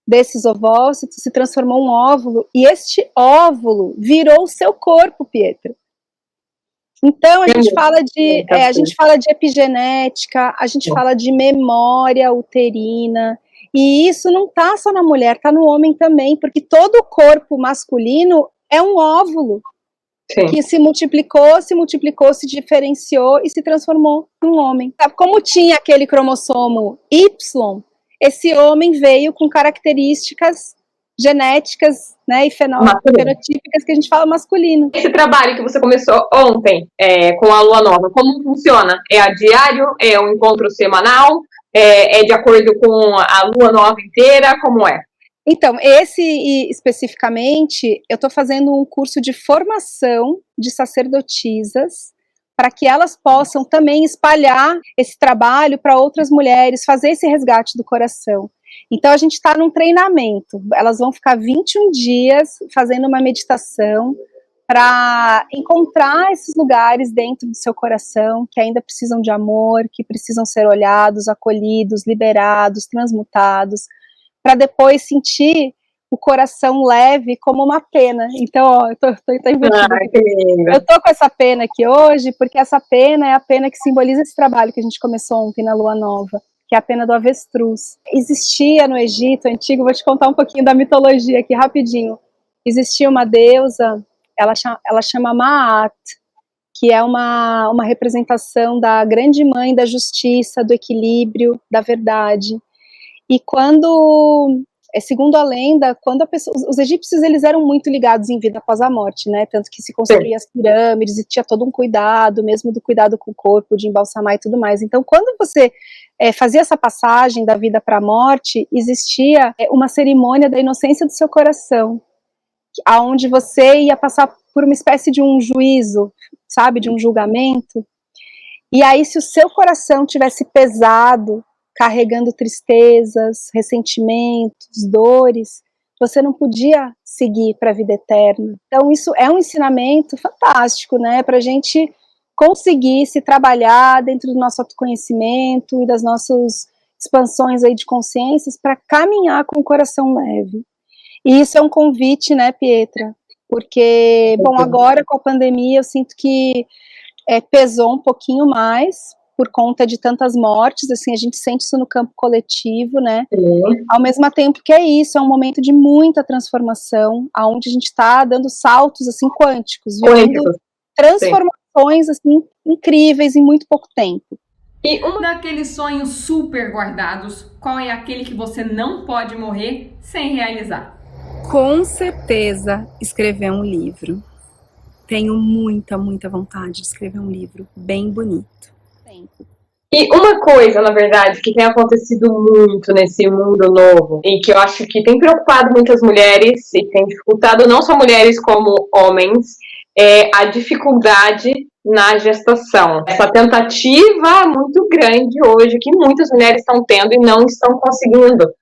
desses ovócitos se transformou em um óvulo, e este óvulo virou o seu corpo, Pietra. Então a gente fala de epigenética, a gente fala de memória uterina, e isso não está só na mulher, está no homem também, porque todo o corpo masculino é um óvulo que se multiplicou, se diferenciou e se transformou em um homem. Como tinha aquele cromossomo Y, esse homem veio com características genéticas, né, e fenotípicas que a gente fala masculino.
Esse trabalho que você começou ontem com a Lua Nova, como funciona? É a diário? É um encontro semanal? É de acordo com a Lua Nova inteira? Como é?
Então, especificamente, eu estou fazendo um curso de formação de sacerdotisas para que elas possam também espalhar esse trabalho para outras mulheres, fazer esse resgate do coração. Então, a gente está num treinamento. Elas vão ficar 21 dias fazendo uma meditação para encontrar esses lugares dentro do seu coração que ainda precisam de amor, que precisam ser olhados, acolhidos, liberados, transmutados, para depois sentir o coração leve como uma pena. Então, ó, eu tô invertindo. Eu tô com essa pena aqui hoje, porque essa pena é a pena que simboliza esse trabalho que a gente começou ontem na Lua Nova, que é a pena do avestruz. Existia no Egito antigo, vou te contar um pouquinho da mitologia aqui rapidinho. Existia uma deusa, ela chama Maat, que é uma representação da grande mãe da justiça, do equilíbrio, da verdade. E segundo a lenda, os egípcios, eles eram muito ligados em vida após a morte, né, tanto que se construía as pirâmides e tinha todo um cuidado, mesmo do cuidado com o corpo, de embalsamar e tudo mais. Então, quando você fazia essa passagem da vida para a morte, existia uma cerimônia da inocência do seu coração, aonde você ia passar por uma espécie de um juízo, sabe, de um julgamento, e aí se o seu coração tivesse pesado, carregando tristezas, ressentimentos, dores, você não podia seguir para a vida eterna. Então isso é um ensinamento fantástico, né, para a gente conseguir se trabalhar dentro do nosso autoconhecimento e das nossas expansões aí de consciências para caminhar com o coração leve. E isso é um convite, né, Pietra? Porque, bom, agora com a pandemia eu sinto que pesou um pouquinho mais, por conta de tantas mortes, assim, a gente sente isso no campo coletivo, né, ao mesmo tempo que é isso, é um momento de muita transformação, onde a gente está dando saltos, assim, quânticos, vivendo transformações, assim, incríveis em muito pouco tempo.
E um daqueles sonhos super guardados, qual é aquele que você não pode morrer sem realizar?
Com certeza, escrever um livro. Tenho muita, muita vontade de escrever um livro bem bonito.
E uma coisa, na verdade, que tem acontecido muito nesse mundo novo, e que eu acho que tem preocupado muitas mulheres, e tem dificultado não só mulheres como homens, é a dificuldade na gestação. Essa tentativa muito grande hoje, que muitas mulheres estão tendo e não estão conseguindo.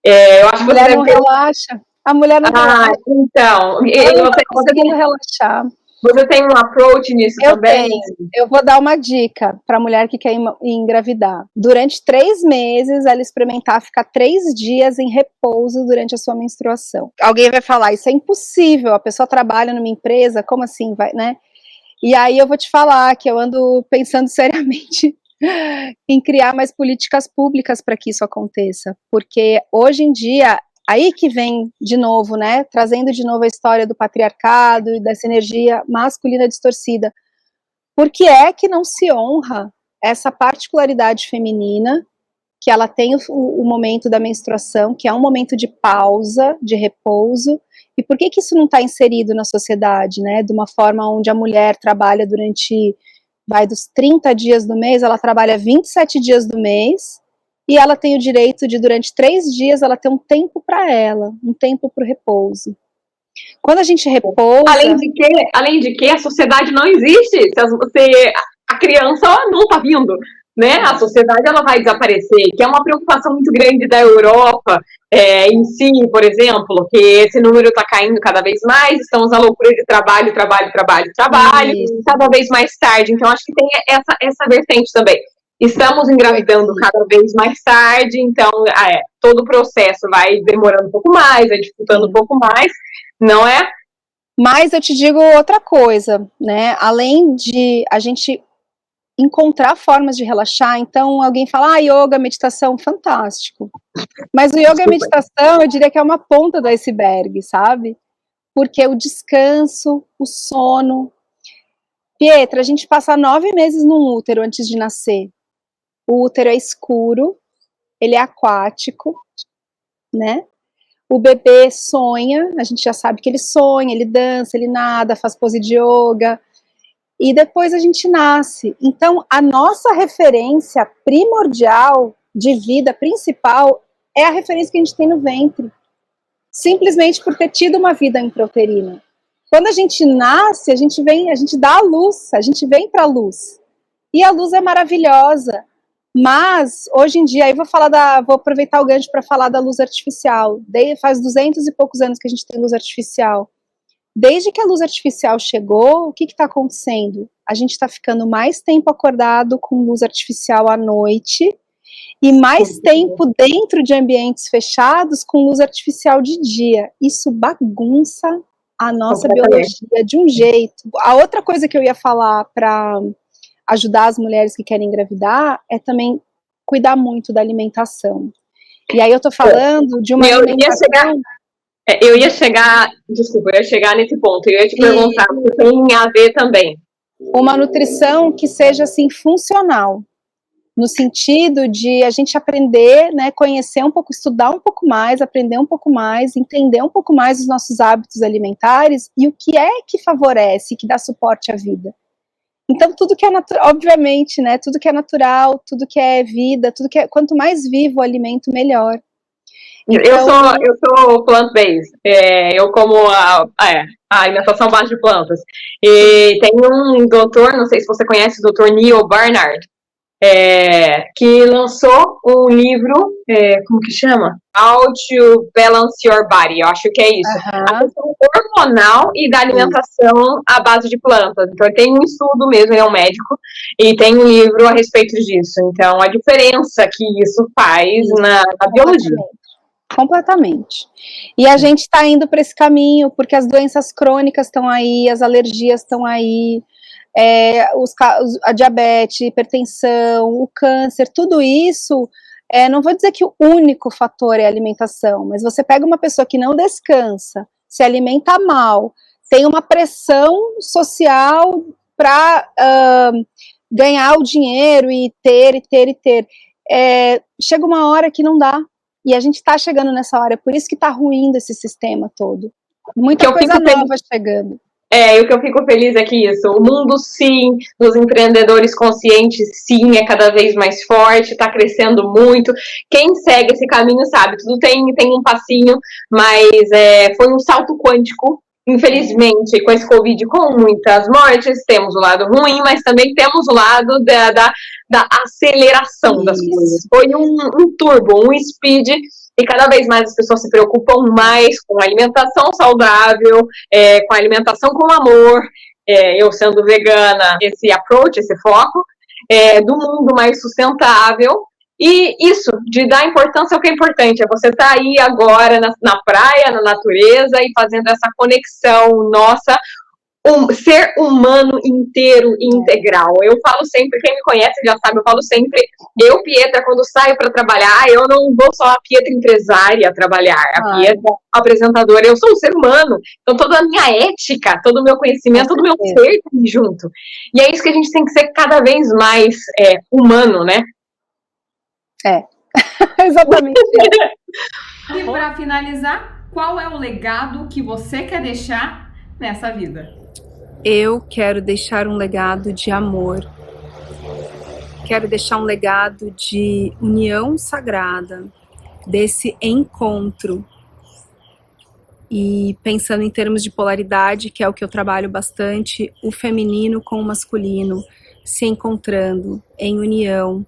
Eu acho
a mulher não relaxa. A mulher não relaxa.
Então,
ela não está conseguindo relaxar.
Você tem um approach nisso também?
Eu vou dar uma dica para a mulher que quer engravidar. Durante 3 meses, ela experimentar ficar 3 dias em repouso durante a sua menstruação. Alguém vai falar, isso é impossível, a pessoa trabalha numa empresa, como assim, vai, né? E aí eu vou te falar que eu ando pensando seriamente em criar mais políticas públicas para que isso aconteça. Porque hoje em dia, aí que vem de novo, né, trazendo de novo a história do patriarcado e dessa energia masculina distorcida. Por que é que não se honra essa particularidade feminina, que ela tem o momento da menstruação, que é um momento de pausa, de repouso, e por que isso não está inserido na sociedade, né, de uma forma onde a mulher trabalha durante, dos 30 dias do mês, ela trabalha 27 dias do mês, e ela tem o direito de, durante 3 dias, ela ter um tempo para ela, um tempo para o repouso. Quando a gente repousa...
Além de que a sociedade não existe, a criança não está vindo, né? A sociedade ela vai desaparecer, que é uma preocupação muito grande da Europa em si, por exemplo, que esse número está caindo cada vez mais, estamos na loucura de trabalho, cada vez mais tarde, então acho que tem essa vertente também. Estamos engravidando cada vez mais tarde, então todo o processo vai demorando um pouco mais, vai dificultando um pouco mais, não é?
Mas eu te digo outra coisa, né? Além de a gente encontrar formas de relaxar, então alguém fala, yoga, meditação, fantástico. Mas o yoga e a meditação, eu diria que é uma ponta do iceberg, sabe? Porque o descanso, o sono... Pietra, a gente passa 9 meses num útero antes de nascer. O útero é escuro, ele é aquático, né? O bebê sonha, a gente já sabe que ele sonha, ele dança, ele nada, faz pose de yoga, e depois a gente nasce. Então, a nossa referência primordial de vida principal é a referência que a gente tem no ventre. simplesmente por ter tido uma vida intrauterina. Quando a gente nasce, a gente dá a luz, a gente vem para a luz. E a luz é maravilhosa. Mas, hoje em dia, aí vou aproveitar o gancho para falar da luz artificial. Faz 200 e poucos anos que a gente tem luz artificial. Desde que a luz artificial chegou, o que está acontecendo? A gente está ficando mais tempo acordado com luz artificial à noite e mais tempo dentro de ambientes fechados com luz artificial de dia. Isso bagunça a nossa biologia de um jeito. A outra coisa que eu ia falar para ajudar as mulheres que querem engravidar é também cuidar muito da alimentação. E aí eu tô falando de uma alimentação...
Eu ia chegar nesse ponto, eu ia te perguntar se tem a ver também.
Uma nutrição que seja, assim, funcional, no sentido de a gente aprender, né, conhecer um pouco, estudar um pouco mais, aprender um pouco mais, entender um pouco mais os nossos hábitos alimentares e o que é que favorece, que dá suporte à vida. Então, tudo que é natural, obviamente, né, tudo que é natural, tudo que é vida, quanto mais vivo o alimento, melhor.
Então, eu sou plant-based, eu como a alimentação base de plantas. E tem um doutor, não sei se você conhece, o doutor Neil Barnard, que lançou um livro, como que chama? How to Balance Your Body, eu acho que é isso. A questão hormonal e da alimentação à base de plantas. Então, ele tem um estudo mesmo, ele é um médico, e tem um livro a respeito disso. Então, a diferença que isso faz na biologia.
Completamente. E a gente está indo para esse caminho, porque as doenças crônicas estão aí, as alergias estão aí, a diabetes, hipertensão, o câncer, tudo isso, não vou dizer que o único fator é a alimentação, mas você pega uma pessoa que não descansa, se alimenta mal, tem uma pressão social para ganhar o dinheiro e ter. Chega uma hora que não dá. E a gente está chegando nessa hora, por isso que está ruindo esse sistema todo. Muita coisa nova chegando.
O que eu fico feliz é que isso, o mundo sim, dos empreendedores conscientes sim, é cada vez mais forte, está crescendo muito. Quem segue esse caminho sabe, tudo tem um passinho, mas foi um salto quântico. Infelizmente, com esse Covid, com muitas mortes, temos o lado ruim, mas também temos o lado da aceleração das coisas. Foi um turbo, um speed, e cada vez mais as pessoas se preocupam mais com a alimentação saudável, com a alimentação com amor, eu sendo vegana, esse approach, esse foco, do mundo mais sustentável. E isso, de dar importância ao que é importante, é você estar aí agora na praia, na natureza e fazendo essa conexão nossa, ser humano inteiro e integral. Eu falo sempre, quem me conhece já sabe, eu falo sempre, Pietra, quando saio para trabalhar, eu não vou só a Pietra empresária trabalhar, a Pietra apresentadora, eu sou um ser humano, então toda a minha ética, todo o meu conhecimento, todo o meu ser junto. E é isso que a gente tem que ser cada vez mais humano, né?
Exatamente.
E para finalizar, qual é o legado que você quer deixar nessa vida?
Eu quero deixar um legado de amor. Quero deixar um legado de união sagrada, desse encontro. E pensando em termos de polaridade, que é o que eu trabalho bastante, o feminino com o masculino se encontrando em união,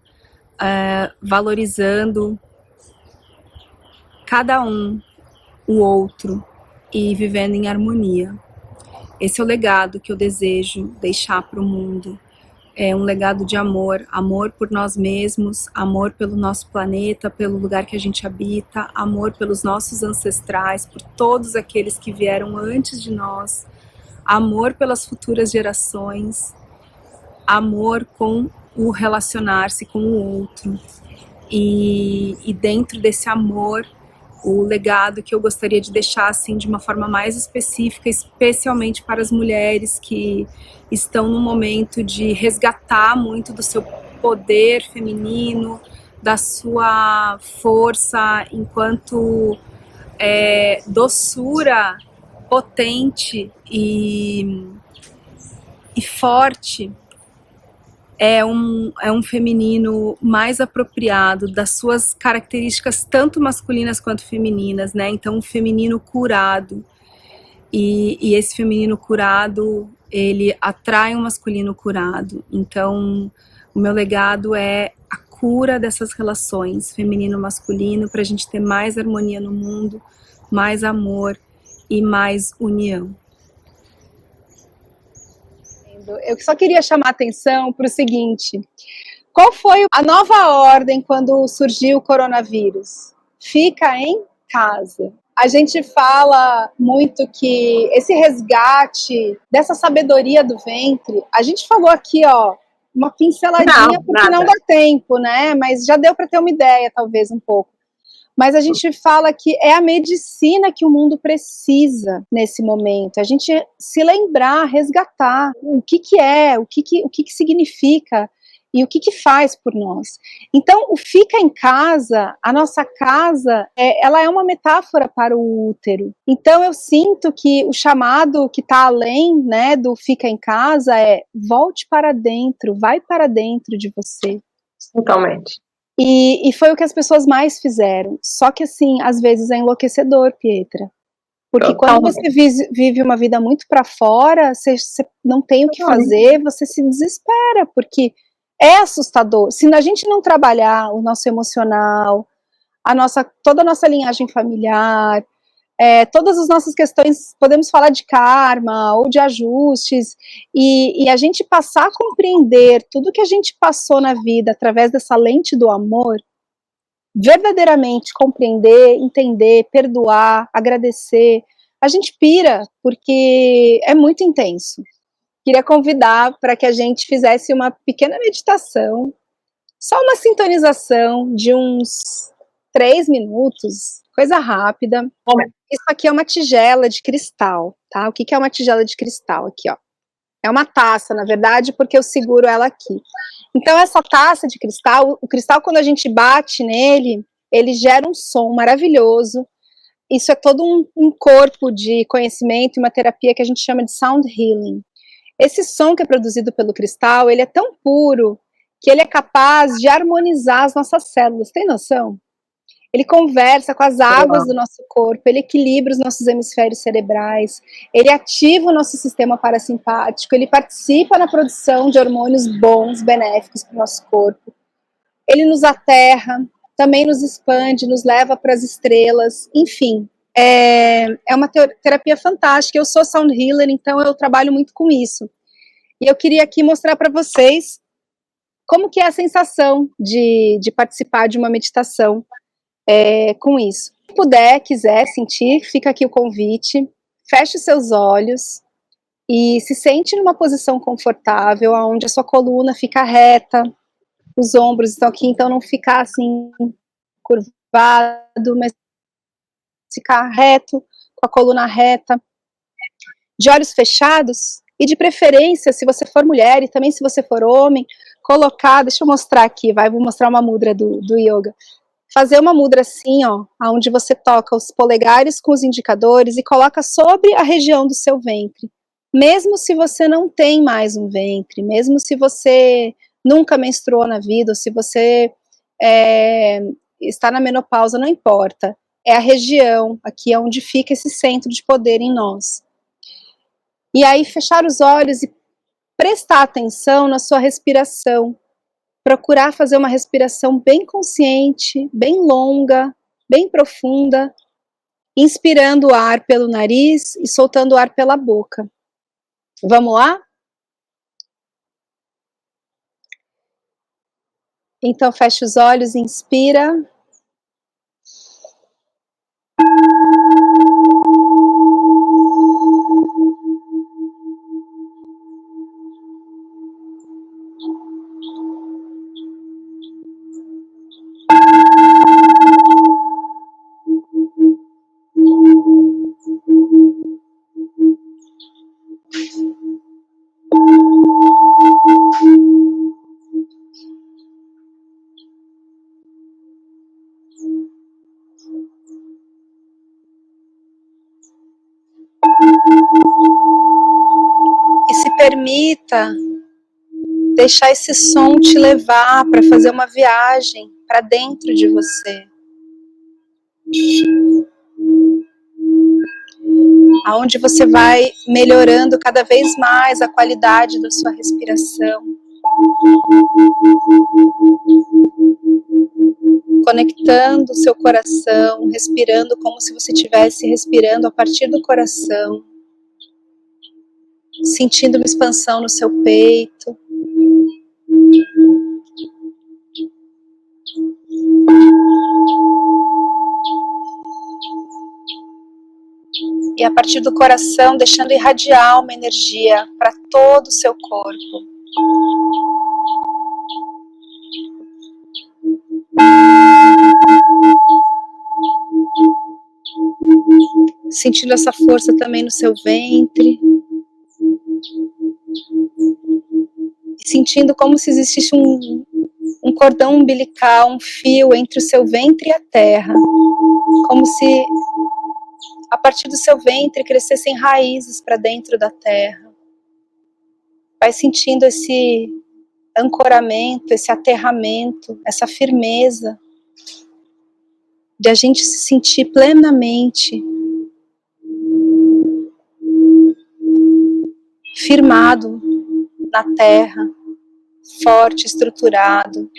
valorizando cada um, o outro, e vivendo em harmonia. Esse é o legado que eu desejo deixar para o mundo. É um legado de amor, amor por nós mesmos, amor pelo nosso planeta, pelo lugar que a gente habita, amor pelos nossos ancestrais, por todos aqueles que vieram antes de nós, amor pelas futuras gerações, amor com o relacionar-se com o outro. E dentro desse amor, o legado que eu gostaria de deixar assim, de uma forma mais específica, especialmente para as mulheres que estão no momento de resgatar muito do seu poder feminino, da sua força enquanto doçura potente e forte, é um feminino mais apropriado das suas características tanto masculinas quanto femininas, né? Então, um feminino curado. E esse feminino curado, ele atrai um masculino curado. Então, o meu legado é a cura dessas relações feminino-masculino para a gente ter mais harmonia no mundo, mais amor e mais união.
Eu só queria chamar a atenção para o seguinte: qual foi a nova ordem quando surgiu o coronavírus? Fica em casa. A gente fala muito que esse resgate dessa sabedoria do ventre, a gente falou aqui, ó, uma pinceladinha, porque não dá tempo, né? Mas já deu para ter uma ideia, talvez, um pouco. Mas a gente fala que é a medicina que o mundo precisa nesse momento. A gente se lembrar, resgatar o que é, o que significa e o que faz por nós. Então, o fica em casa, a nossa casa, ela é uma metáfora para o útero. Então, eu sinto que o chamado que está além, né, do fica em casa é volte para dentro, vai para dentro de você.
Totalmente.
E foi o que as pessoas mais fizeram. Só que, assim, às vezes é enlouquecedor, Pietra. Porque quando você vive uma vida muito para fora, você não tem o que fazer, você se desespera, porque é assustador. Se a gente não trabalhar o nosso emocional, toda a nossa linhagem familiar, todas as nossas questões, podemos falar de karma ou de ajustes, e a gente passar a compreender tudo que a gente passou na vida através dessa lente do amor, verdadeiramente compreender, entender, perdoar, agradecer, a gente pira, porque é muito intenso. Queria convidar para que a gente fizesse uma pequena meditação, só uma sintonização de uns 3 minutos, coisa rápida. Isso aqui é uma tigela de cristal, tá? O que é uma tigela de cristal? Aqui, ó. É uma taça, na verdade, porque eu seguro ela aqui. Então, essa taça de cristal, o cristal, quando a gente bate nele, ele gera um som maravilhoso. Isso é todo um corpo de conhecimento e uma terapia que a gente chama de sound healing. Esse som que é produzido pelo cristal, ele é tão puro que ele é capaz de harmonizar as nossas células. Tem noção? Ele conversa com as águas do nosso corpo, ele equilibra os nossos hemisférios cerebrais, ele ativa o nosso sistema parasimpático, ele participa na produção de hormônios bons, benéficos para o nosso corpo. Ele nos aterra, também nos expande, nos leva para as estrelas, enfim. É uma terapia fantástica. Eu sou sound healer, então eu trabalho muito com isso. E eu queria aqui mostrar para vocês como que é a sensação de participar de uma meditação com isso. Se puder, quiser sentir, fica aqui o convite. Feche os seus olhos e se sente numa posição confortável, onde a sua coluna fica reta, os ombros estão aqui, então não ficar assim curvado, mas ficar reto, com a coluna reta, de olhos fechados, e de preferência, se você for mulher e também se você for homem, colocar, deixa eu mostrar aqui, vou mostrar uma mudra do yoga, fazer uma mudra assim, ó, onde você toca os polegares com os indicadores e coloca sobre a região do seu ventre, mesmo se você não tem mais um ventre, mesmo se você nunca menstruou na vida, ou se você está na menopausa, não importa, é a região, aqui é onde fica esse centro de poder em nós. E aí fechar os olhos e prestar atenção na sua respiração, procurar fazer uma respiração bem consciente, bem longa, bem profunda, inspirando o ar pelo nariz e soltando o ar pela boca. Vamos lá? Então feche os olhos, inspira. E se permita deixar esse som te levar para fazer uma viagem para dentro de você. Aonde você vai melhorando cada vez mais a qualidade da sua respiração. Conectando o seu coração, respirando como se você estivesse respirando a partir do coração. Sentindo uma expansão no seu peito. E a partir do coração, deixando irradiar uma energia para todo o seu corpo. Sentindo essa força também no seu ventre. E sentindo como se existisse um cordão umbilical, um fio entre o seu ventre e a terra. Como se a partir do seu ventre crescessem raízes para dentro da terra. Vai sentindo esse ancoramento, esse aterramento, essa firmeza de a gente se sentir plenamente firmado na terra, forte, estruturado.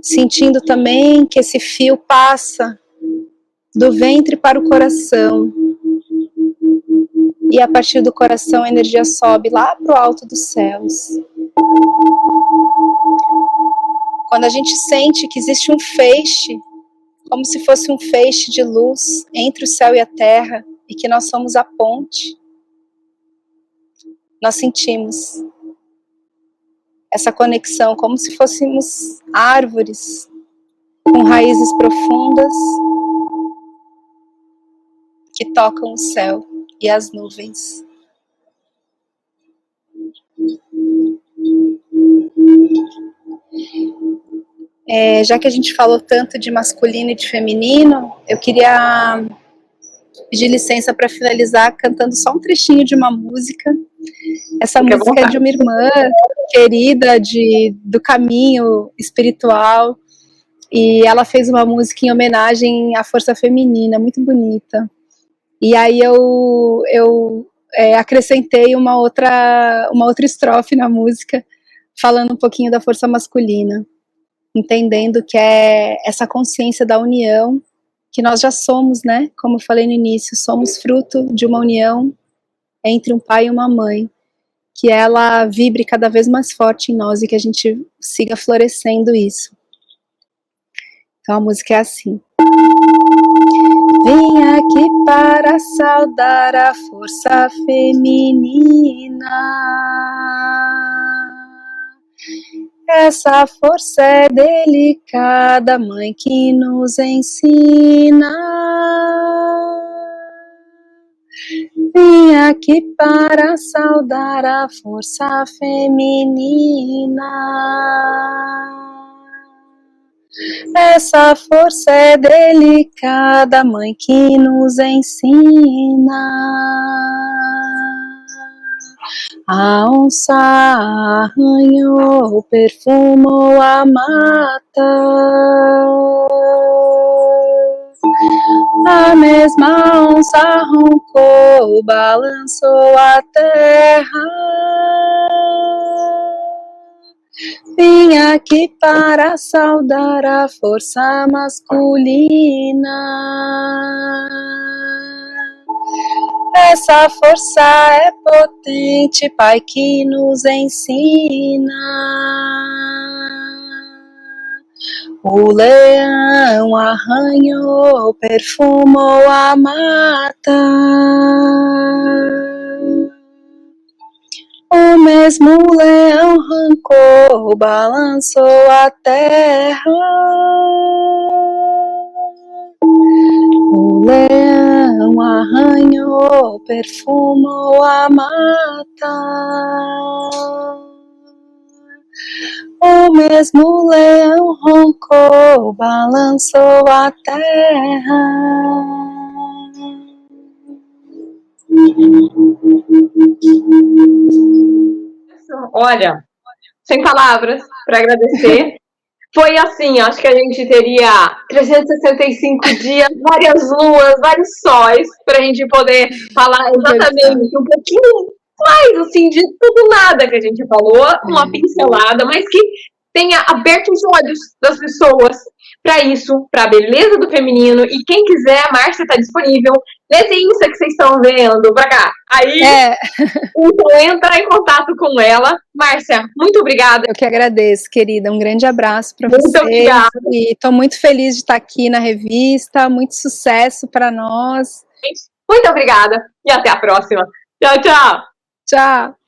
Sentindo também que esse fio passa do ventre para o coração. E a partir do coração a energia sobe lá para o alto dos céus. Quando a gente sente que existe um feixe, como se fosse um feixe de luz entre o céu e a terra, e que nós somos a ponte, nós sentimos essa conexão como se fôssemos árvores com raízes profundas que tocam o céu e as nuvens. Já que a gente falou tanto de masculino e de feminino, eu queria pedir licença para finalizar cantando só um trechinho de uma música. Essa música é de uma irmã querida do caminho espiritual, e ela fez uma música em homenagem à força feminina, muito bonita. E aí eu acrescentei uma outra estrofe na música, falando um pouquinho da força masculina, entendendo que é essa consciência da união, que nós já somos, né? Como eu falei no início, somos fruto de uma união entre um pai e uma mãe, que ela vibre cada vez mais forte em nós e que a gente siga florescendo isso. Então a música é assim. Vim aqui para saudar a força feminina. Essa força é delicada, mãe que nos ensina. Vim aqui para saudar a força feminina. Essa força é delicada, mãe que nos ensina. A onça arranhou, perfumou a mata. A mesma onça roncou, balançou a terra. Vim aqui para saudar a força masculina. Essa força é potente, Pai que nos ensina. O leão arranhou, perfumou a mata. O mesmo leão arrancou, balançou a terra. O leão arranhou, perfumou a mata. O mesmo leão roncou, balançou a terra.
Olha, sem palavras para agradecer. Foi assim, acho que a gente teria 365 dias, várias luas, vários sóis, para a gente poder falar exatamente um pouquinho mais, assim, de tudo nada que a gente falou, uma pincelada, mas que tenha aberto os olhos das pessoas para isso, para a beleza do feminino. E quem quiser, a Márcia está disponível nesse Insta que vocês estão vendo, para cá. Aí, então entra em contato com ela. Márcia, muito obrigada.
Eu que agradeço, querida. Um grande abraço para você.
Muito obrigada.
E estou muito feliz de estar aqui na revista. Muito sucesso para nós.
Muito obrigada e até a próxima. Tchau, tchau.
Tchau.